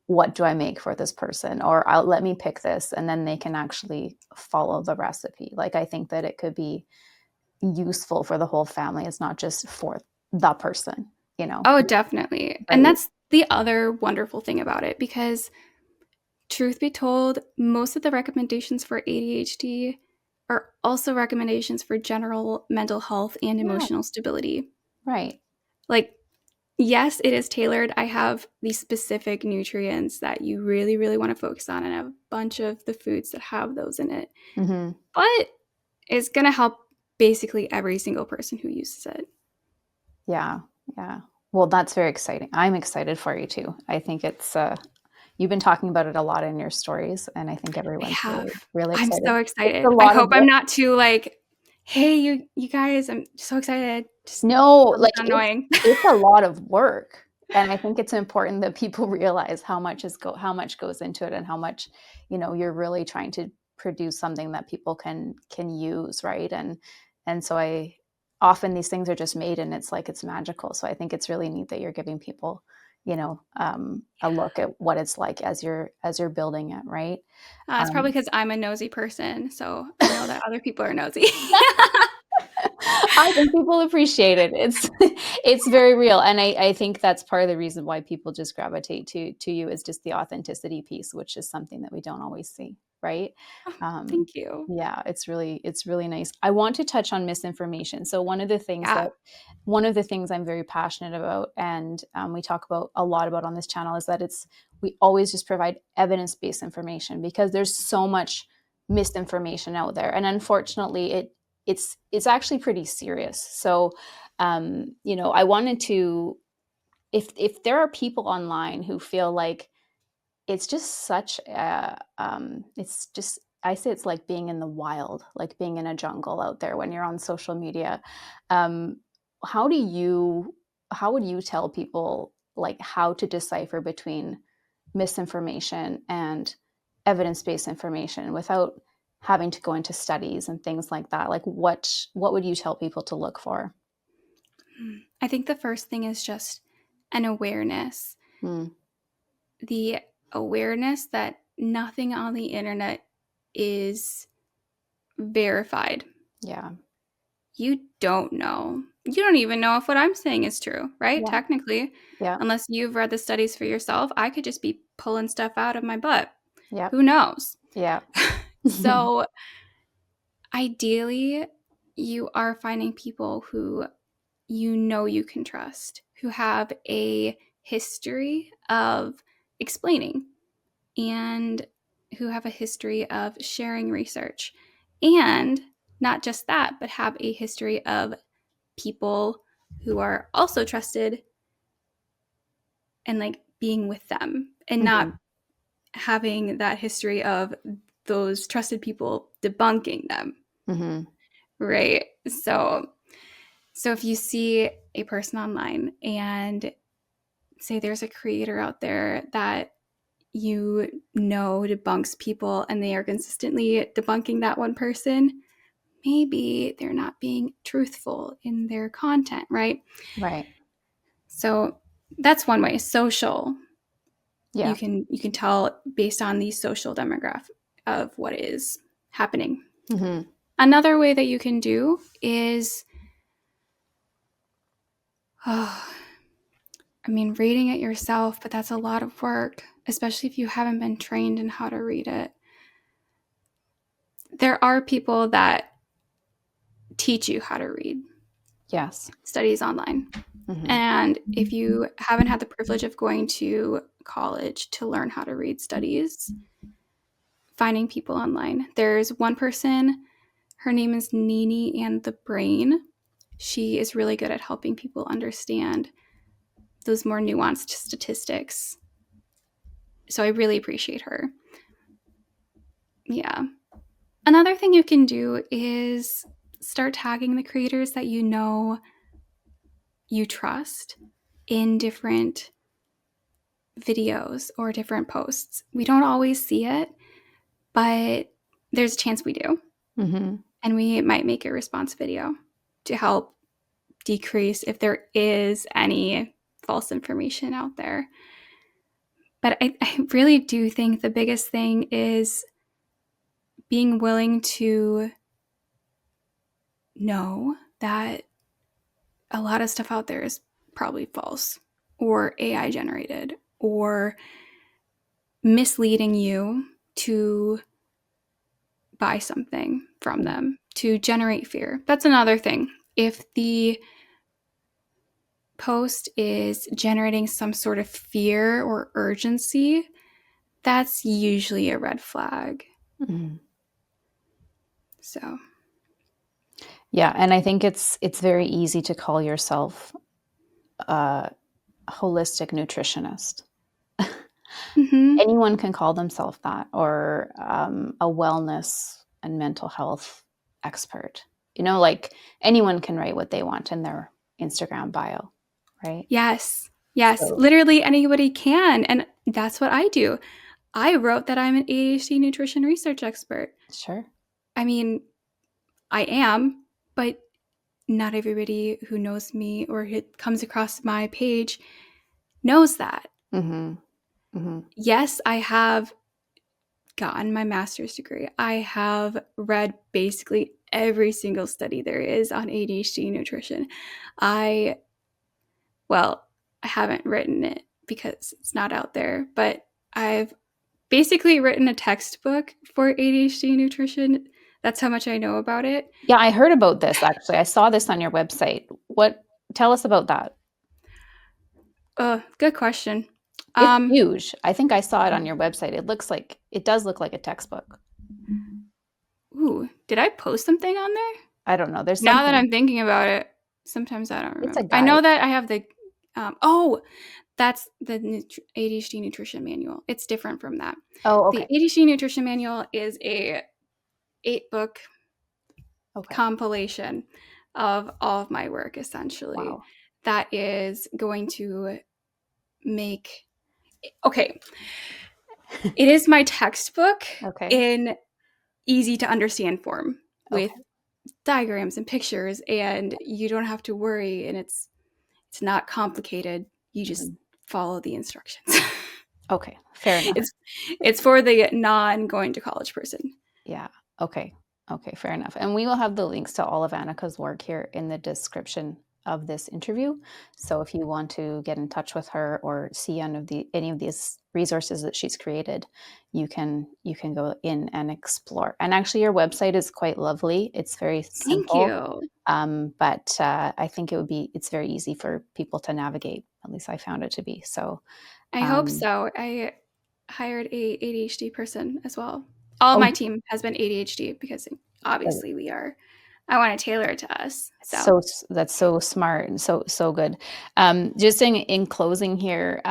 [SPEAKER 2] what do I make for this person? Or let me pick this, and then they can actually follow the recipe. Like, I think that it could be useful for the whole family. It's not just for the person,
[SPEAKER 1] Oh, definitely. And
[SPEAKER 2] right?
[SPEAKER 1] that's the other wonderful thing about it, because truth be told, most of the recommendations for ADHD are also recommendations for general mental health and
[SPEAKER 2] Yeah,
[SPEAKER 1] emotional stability.
[SPEAKER 2] right.
[SPEAKER 1] Like, yes, it is tailored. I have these specific nutrients that you really, really want to focus on, and I have a bunch of the foods that have those in it.
[SPEAKER 2] Hmm.
[SPEAKER 1] But it's going to help basically every single person who uses it.
[SPEAKER 2] Yeah, yeah. Well, that's very exciting. I'm excited for you too. I think it's you've been talking about it a lot in your stories, and I think
[SPEAKER 1] I
[SPEAKER 2] everyone's
[SPEAKER 1] have.
[SPEAKER 2] really, really
[SPEAKER 1] I'm
[SPEAKER 2] excited.
[SPEAKER 1] so
[SPEAKER 2] It's a
[SPEAKER 1] excited. I
[SPEAKER 2] lot of
[SPEAKER 1] hope I'm
[SPEAKER 2] work.
[SPEAKER 1] not too like, hey, you guys, I'm so excited. Just
[SPEAKER 2] No,
[SPEAKER 1] sounds
[SPEAKER 2] like it's
[SPEAKER 1] annoying.
[SPEAKER 2] it's a lot of work. And I think it's important that people realize how much goes into it, and how much, you're really trying to produce something that people can use, right? And so I often these things are just made, and it's like it's magical. So I think it's really neat that you're giving people, a look at what it's like as you're building it, right?
[SPEAKER 1] It's probably
[SPEAKER 2] Um,
[SPEAKER 1] because I'm a nosy person, so I know that other people are nosy.
[SPEAKER 2] I think people appreciate it. It's very real, and I think that's part of the reason why people just gravitate to you, is just the authenticity piece, which is something that we don't always see, right?
[SPEAKER 1] Oh,
[SPEAKER 2] Um,
[SPEAKER 1] thank you.
[SPEAKER 2] yeah, it's really nice. I want to touch on misinformation. So
[SPEAKER 1] Yeah.
[SPEAKER 2] one of the things I'm very passionate about, and we talk about a lot about on this channel, is that we always just provide evidence-based information, because there's so much misinformation out there, and unfortunately, it's actually pretty serious. So, I wanted to, if there are people online who feel like it's just such it's just, I say it's like being in the wild, like being in a jungle out there when you're on social media. Um, how do you how would you tell people, like, how to decipher between misinformation and evidence-based information without having to go into studies and things like that? Like, what would you tell people to look for?
[SPEAKER 1] I think the first thing is just an awareness.
[SPEAKER 2] Hmm.
[SPEAKER 1] The awareness that nothing on the internet is verified.
[SPEAKER 2] Yeah.
[SPEAKER 1] You don't know. You don't even know if what I'm saying is true, right?
[SPEAKER 2] Yeah.
[SPEAKER 1] Technically,
[SPEAKER 2] Yeah.
[SPEAKER 1] unless you've read the studies for yourself, I could just be pulling stuff out of my butt.
[SPEAKER 2] Yeah.
[SPEAKER 1] Who knows?
[SPEAKER 2] Yeah.
[SPEAKER 1] So, ideally, you are finding people who you can trust, who have a history of explaining, and who have a history of sharing research. And not just that, but have a history of people who are also trusted and like being with them, and not
[SPEAKER 2] Mhm.
[SPEAKER 1] having that history of those trusted people debunking them,
[SPEAKER 2] Mhm.
[SPEAKER 1] right? So if you see a person online and say there's a creator out there that debunks people, and they are consistently debunking that one person, maybe they're not being truthful in their content, right?
[SPEAKER 2] Right.
[SPEAKER 1] So that's one way. Social, you
[SPEAKER 2] Yeah.
[SPEAKER 1] can tell based on the social demographic of what is happening.
[SPEAKER 2] Mhm.
[SPEAKER 1] Another way that you can do is, oh, reading it yourself, but that's a lot of work, especially if you haven't been trained in how to read it. There are people that teach you how to read
[SPEAKER 2] Yes.
[SPEAKER 1] studies online.
[SPEAKER 2] Mhm.
[SPEAKER 1] And if you haven't had the privilege of going to college to learn how to read studies, finding people online. There's one person, her name is Nini and the Brain. She is really good at helping people understand those more nuanced statistics. So I really appreciate her. Yeah. Another thing you can do is start tagging the creators that you trust in different videos or different posts. We don't always see it, but there's a chance we do.
[SPEAKER 2] Mhm.
[SPEAKER 1] And we might make a response video to help decrease if there is any false information out there. But I really do think the biggest thing is being willing to know that a lot of stuff out there is probably false or AI generated or misleading you to buy something from
[SPEAKER 2] Mm.
[SPEAKER 1] them, to generate fear. That's another thing. If the post is generating some sort of fear or urgency, that's usually a red flag.
[SPEAKER 2] Mhm.
[SPEAKER 1] So,
[SPEAKER 2] Yeah, and I think it's very easy to call yourself a holistic nutritionist.
[SPEAKER 1] mhm.
[SPEAKER 2] Anyone can call themselves that, or a wellness and mental health expert. Like, anyone can write what they want in their Instagram bio, right?
[SPEAKER 1] Yes. Yes,
[SPEAKER 2] So,
[SPEAKER 1] literally anybody can. And that's what I do. I wrote that I'm an ADHD nutrition research expert.
[SPEAKER 2] sure.
[SPEAKER 1] I mean, I am, but not everybody who knows me or it comes across my page knows that.
[SPEAKER 2] Mm-hmm. Mm-hmm.
[SPEAKER 1] Yes, I have gotten my master's degree. I have read basically every single study there is on ADHD nutrition. I haven't written it because it's not out there, but I've basically written a textbook for ADHD nutrition. That's how much I know about it.
[SPEAKER 2] Yeah, I heard about this actually. I saw this on your website. Tell us about that.
[SPEAKER 1] Good question.
[SPEAKER 2] It's
[SPEAKER 1] Um,
[SPEAKER 2] huge. I think I saw it on your website. It does look like a textbook.
[SPEAKER 1] did I post something on there?
[SPEAKER 2] I don't know. There's
[SPEAKER 1] Now that
[SPEAKER 2] something.
[SPEAKER 1] I'm thinking about it, sometimes I don't
[SPEAKER 2] It's a
[SPEAKER 1] remember. I
[SPEAKER 2] guide.
[SPEAKER 1] know that I have the, that's the ADHD nutrition manual. It's different from that.
[SPEAKER 2] Oh,
[SPEAKER 1] The
[SPEAKER 2] okay.
[SPEAKER 1] ADHD nutrition manual is a 8-book
[SPEAKER 2] Okay.
[SPEAKER 1] compilation of all of my work, essentially.
[SPEAKER 2] Wow.
[SPEAKER 1] That is going to make, okay, it is my textbook
[SPEAKER 2] Okay.
[SPEAKER 1] in easy to understand form with
[SPEAKER 2] Okay.
[SPEAKER 1] diagrams and pictures, and you don't have to worry, and it's not complicated. You just follow the instructions.
[SPEAKER 2] Okay. Fair enough.
[SPEAKER 1] It's for the non-going to college person.
[SPEAKER 2] Yeah. Okay. Okay. Fair enough. And we will have the links to all of Annika's work here in the description of this interview. So if you want to get in touch with her or see any of these resources that she's created, you can go in and explore. And actually, your website is quite lovely. It's very
[SPEAKER 1] Thank
[SPEAKER 2] simple,
[SPEAKER 1] you.
[SPEAKER 2] but I think it's very easy for people to navigate. At least I found it to be. So
[SPEAKER 1] I hope
[SPEAKER 2] um,
[SPEAKER 1] so. I hired a ADHD person as well. All of
[SPEAKER 2] oh,
[SPEAKER 1] my team has been ADHD because obviously we are. I want to tailor it to us. So
[SPEAKER 2] that's so smart and so good. Just in closing here,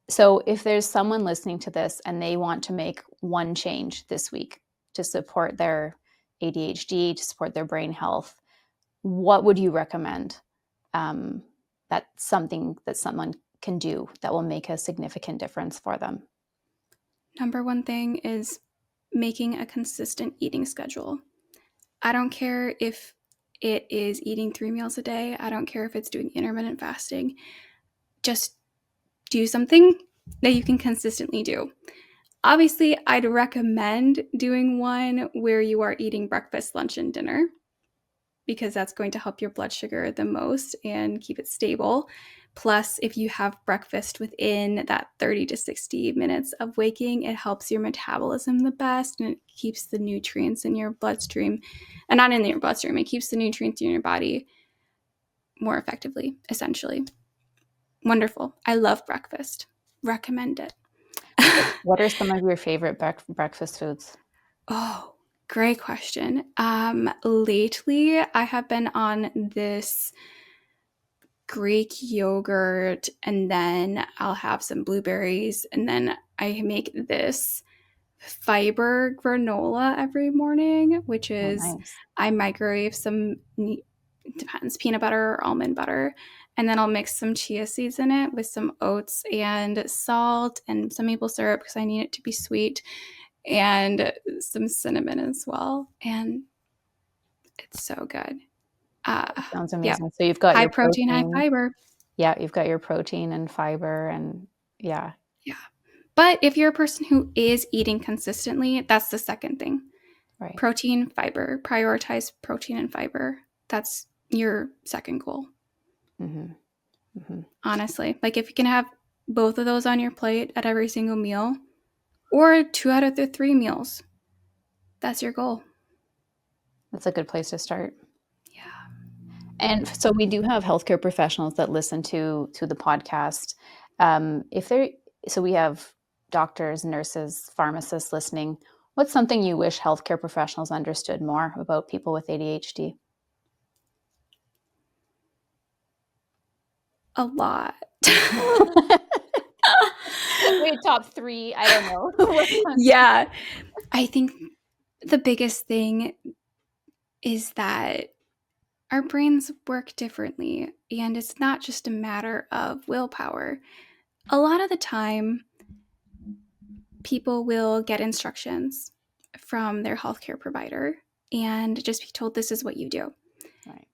[SPEAKER 2] so if there's someone listening to this and they want to make one change this week to support their ADHD, to support their brain health, what would you recommend? That's something that someone can do that will make a significant difference for them.
[SPEAKER 1] number one thing is making a consistent eating schedule. I don't care if it is eating 3 meals a day. I don't care if it's doing intermittent fasting. Just do something that you can consistently do. Obviously, I'd recommend doing one where you are eating breakfast, lunch, and dinner because that's going to help your blood sugar the most and keep it stable. Plus, if you have breakfast within that 30 to 60 minutes of waking, it helps your metabolism the best and it keeps the nutrients in your bloodstream, and not in your bloodstream, it keeps the nutrients in your body more effectively, essentially. Wonderful. I love breakfast. Recommend it.
[SPEAKER 2] What are some of your favorite breakfast foods?
[SPEAKER 1] Oh, great question. Lately, I have been on this Greek yogurt, and then I'll have some blueberries, and then I make this fiber granola every morning, which
[SPEAKER 2] Oh,
[SPEAKER 1] is
[SPEAKER 2] nice.
[SPEAKER 1] I microwave some, depends, peanut butter or almond butter, and then I'll mix some chia seeds in it with some oats and salt and some maple syrup because I need it to be sweet, and some cinnamon as well. And it's so good.
[SPEAKER 2] Sounds
[SPEAKER 1] Yeah,
[SPEAKER 2] amazing. So you've got
[SPEAKER 1] high
[SPEAKER 2] your
[SPEAKER 1] protein, high
[SPEAKER 2] protein.
[SPEAKER 1] fiber.
[SPEAKER 2] Yeah, you've got your protein and fiber and yeah.
[SPEAKER 1] Yeah. But if you're a person who is eating consistently, that's the second thing.
[SPEAKER 2] Right.
[SPEAKER 1] Protein, fiber. Prioritize protein and fiber. That's your second goal.
[SPEAKER 2] Mm-hmm. Mm-hmm.
[SPEAKER 1] Honestly. Like if you can have both of those on your plate at every single meal, or 2 out of the 3 meals, that's your goal.
[SPEAKER 2] That's a good place to start.
[SPEAKER 1] Yeah.
[SPEAKER 2] And so we do have healthcare professionals that listen to the podcast. So we have doctors, nurses, pharmacists listening. What's something you wish healthcare professionals understood more about people with ADHD?
[SPEAKER 1] A lot.
[SPEAKER 2] Wait, top 3, I don't know.
[SPEAKER 1] Yeah. I think the biggest thing is that our brains work differently, and it's not just a matter of willpower. A lot of the time, people will get instructions from their healthcare provider and just be told this is what you do.
[SPEAKER 2] Right.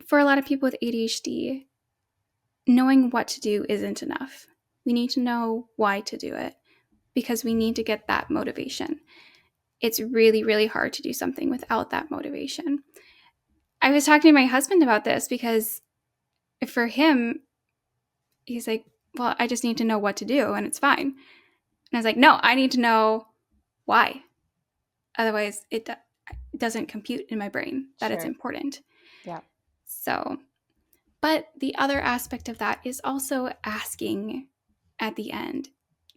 [SPEAKER 1] For a lot of people with ADHD, knowing what to do isn't enough. We need to know why to do it because we need to get that motivation. It's really, really hard to do something without that motivation. I was talking to my husband about this because for him, he's like, well, I just need to know what to do and it's fine. And I was like, no, I need to know why. Otherwise, it doesn't compute in my brain that it's important.
[SPEAKER 2] Yeah.
[SPEAKER 1] So, but the other aspect of that is also asking at the end,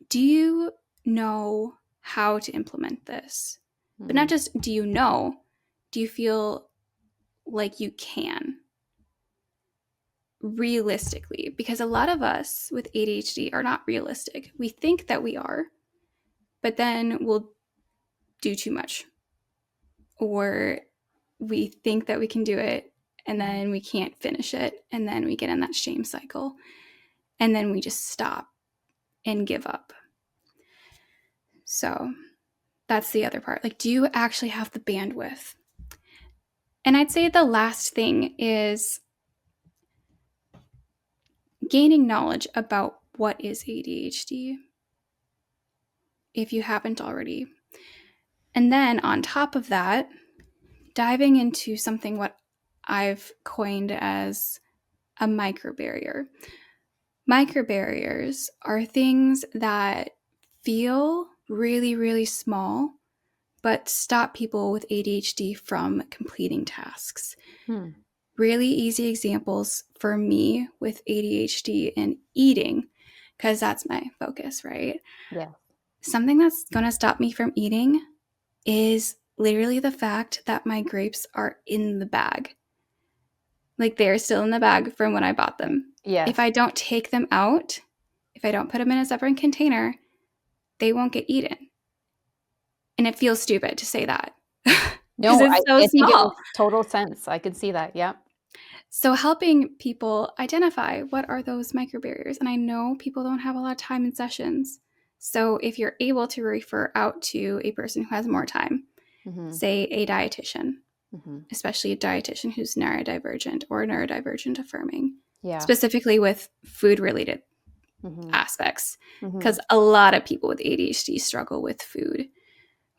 [SPEAKER 1] do you know how to implement this? But not just do you know, do you feel like you can realistically? Because a lot of us with ADHD are not realistic. We think that we are, but then we'll do too much. Or we think that we can do it and then we can't finish it. And then we get in that shame cycle. And then we just stop and give up. So that's the other part. Like, do you actually have the bandwidth? And I'd say the last thing is gaining knowledge about what is ADHD, if you haven't already. And then on top of that, diving into something what I've coined as a microbarrier. Microbarriers are things that feel really, really small, but stop people with ADHD from completing tasks. Really easy examples for me with ADHD and eating, because that's my focus, right?
[SPEAKER 2] Yeah.
[SPEAKER 1] Something that's going to stop me from eating is literally the fact that my grapes are in the bag. Like, they're still in the bag from when I bought them.
[SPEAKER 2] Yes.
[SPEAKER 1] If I don't take them out, if I don't put them in a separate container, they won't get eaten. And it feels stupid to say that.
[SPEAKER 2] No,
[SPEAKER 1] it's so
[SPEAKER 2] I think it
[SPEAKER 1] small.
[SPEAKER 2] makes total sense. I could see that. Yeah.
[SPEAKER 1] So helping people identify what are those microbarriers. And I know people don't have a lot of time in sessions. So if you're able to refer out to a person who has more time, say a dietitian, especially a dietitian who's neurodivergent or neurodivergent affirming, specifically with food-related aspects, because a lot of people with ADHD struggle with food,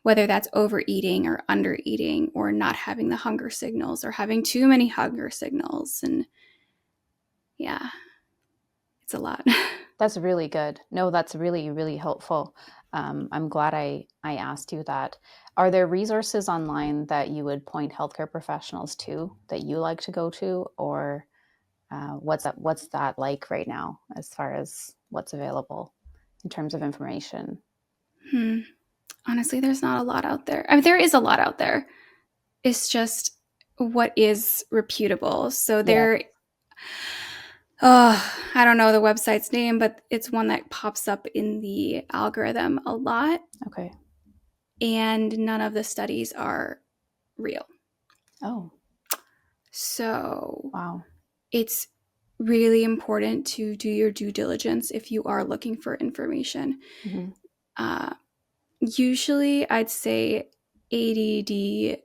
[SPEAKER 1] whether that's overeating or undereating or not having the hunger signals or having too many hunger signals. And yeah, it's a lot.
[SPEAKER 2] That's really good. No, that's really, really helpful. I'm glad I asked you that. Are there resources online that you would point healthcare professionals to that you like to go to, or what's that like right now as far as what's available in terms of information?
[SPEAKER 1] Honestly, there's not a lot out there. I mean, there is a lot out there. It's just what is reputable. So there, I don't know the website's name, but it's one that pops up in the algorithm a lot.
[SPEAKER 2] Okay.
[SPEAKER 1] And none of the studies are real.
[SPEAKER 2] Oh.
[SPEAKER 1] So
[SPEAKER 2] wow.
[SPEAKER 1] It's really important to do your due diligence if you are looking for information. Usually I'd say ADD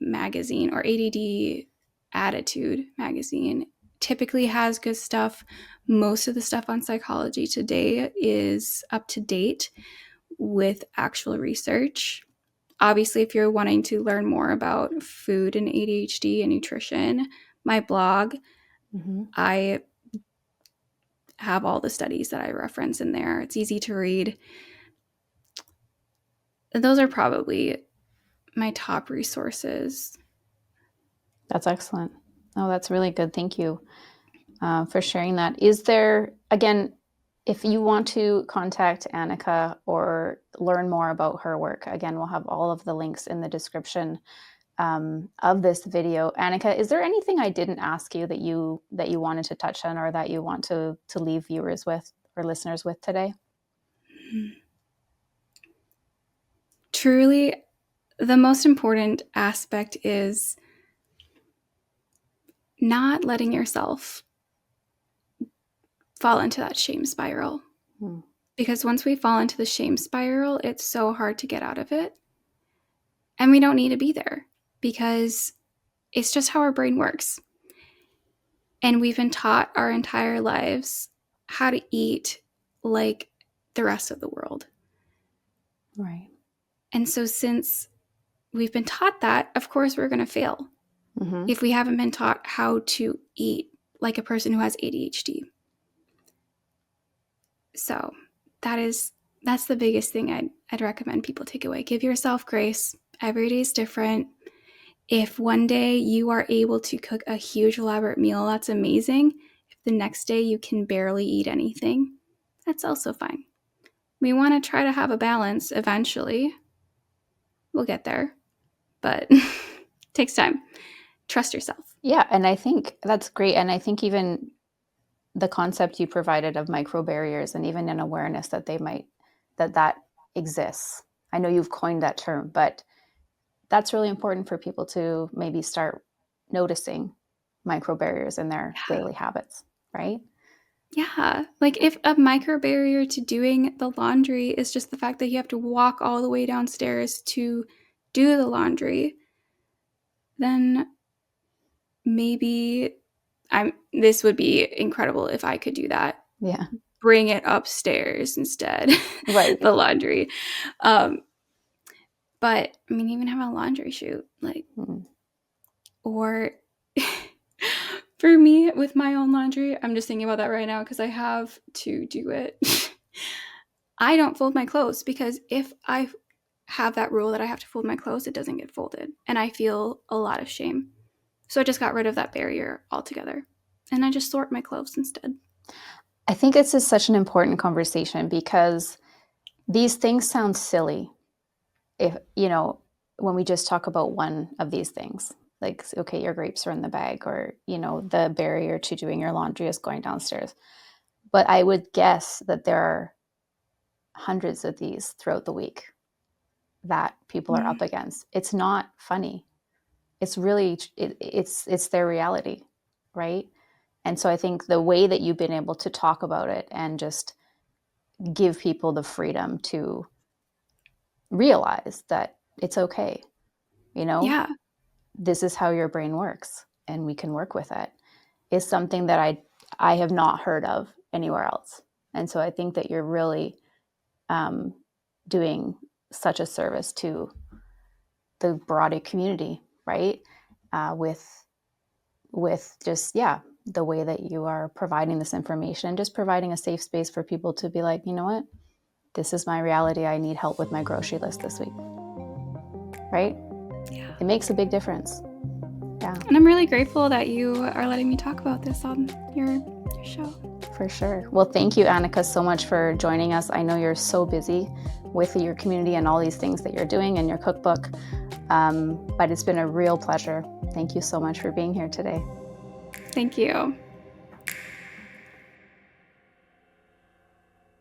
[SPEAKER 1] magazine or ADD Attitude magazine typically has good stuff. Most of the stuff on psychology today is up to date with actual research. Obviously, if you're wanting to learn more about food and ADHD and nutrition, my blog, I have all the studies that I reference in there. It's easy to read. Those are probably my top resources.
[SPEAKER 2] That's excellent. Oh, that's really good. Thank you for sharing that. Is there, again, if you want to contact Annika or learn more about her work, again, we'll have all of the links in the description of this video. Annika, is there anything I didn't ask you that you wanted to touch on or that you want to leave viewers with or listeners with today?
[SPEAKER 1] Truly, the most important aspect is not letting yourself fall into that shame spiral. Because once we fall into the shame spiral, it's so hard to get out of it. And we don't need to be there because it's just how our brain works. And we've been taught our entire lives how to eat like the rest of the world.
[SPEAKER 2] Right.
[SPEAKER 1] And so since we've been taught that, of course we're going to fail if we haven't been taught how to eat like a person who has ADHD. So that's the biggest thing I'd recommend people take away. Give yourself grace. Every day is different. If one day you are able to cook a huge elaborate meal, that's amazing. If the next day you can barely eat anything, that's also fine. We want to try to have a balance eventually. We'll get there, but it takes time. Trust yourself.
[SPEAKER 2] Yeah, and I think that's great. And I think even the concept you provided of micro barriers and even an awareness that that exists. I know you've coined that term, but that's really important for people to maybe start noticing micro barriers in their daily habits, right?
[SPEAKER 1] Yeah. Like if a micro barrier to doing the laundry is just the fact that you have to walk all the way downstairs to do the laundry, then maybe this would be incredible if I could do that.
[SPEAKER 2] Yeah.
[SPEAKER 1] Bring it upstairs instead.
[SPEAKER 2] Right.
[SPEAKER 1] The laundry. But I mean, even have a laundry chute, like, or for me with my own laundry, I'm just thinking about that right now because I have to do it. I don't fold my clothes because if I have that rule that I have to fold my clothes, it doesn't get folded. And I feel a lot of shame. So I just got rid of that barrier altogether. And I just sort my clothes instead.
[SPEAKER 2] I think this is such an important conversation because these things sound silly. If, when we just talk about one of these things, like, okay, your grapes are in the bag, or, the barrier to doing your laundry is going downstairs. But I would guess that there are hundreds of these throughout the week that people are up against. It's not funny. It's really, it's their reality, right? And so I think the way that you've been able to talk about it and just give people the freedom to realize that it's okay,
[SPEAKER 1] Yeah.
[SPEAKER 2] this is how your brain works and we can work with it, is something that I have not heard of anywhere else. And so I think that you're really doing such a service to the broader community, right? With just, the way that you are providing this information, just providing a safe space for people to be like, you know what, this is my reality. I need help with my grocery list this week, right?
[SPEAKER 1] Yeah.
[SPEAKER 2] It makes a big difference. Yeah.
[SPEAKER 1] And I'm really grateful that you are letting me talk about this on your show.
[SPEAKER 2] For sure. Well, thank you, Annika, so much for joining us. I know you're so busy with your community and all these things that you're doing in your cookbook, but it's been a real pleasure. Thank you so much for being here today.
[SPEAKER 1] Thank you.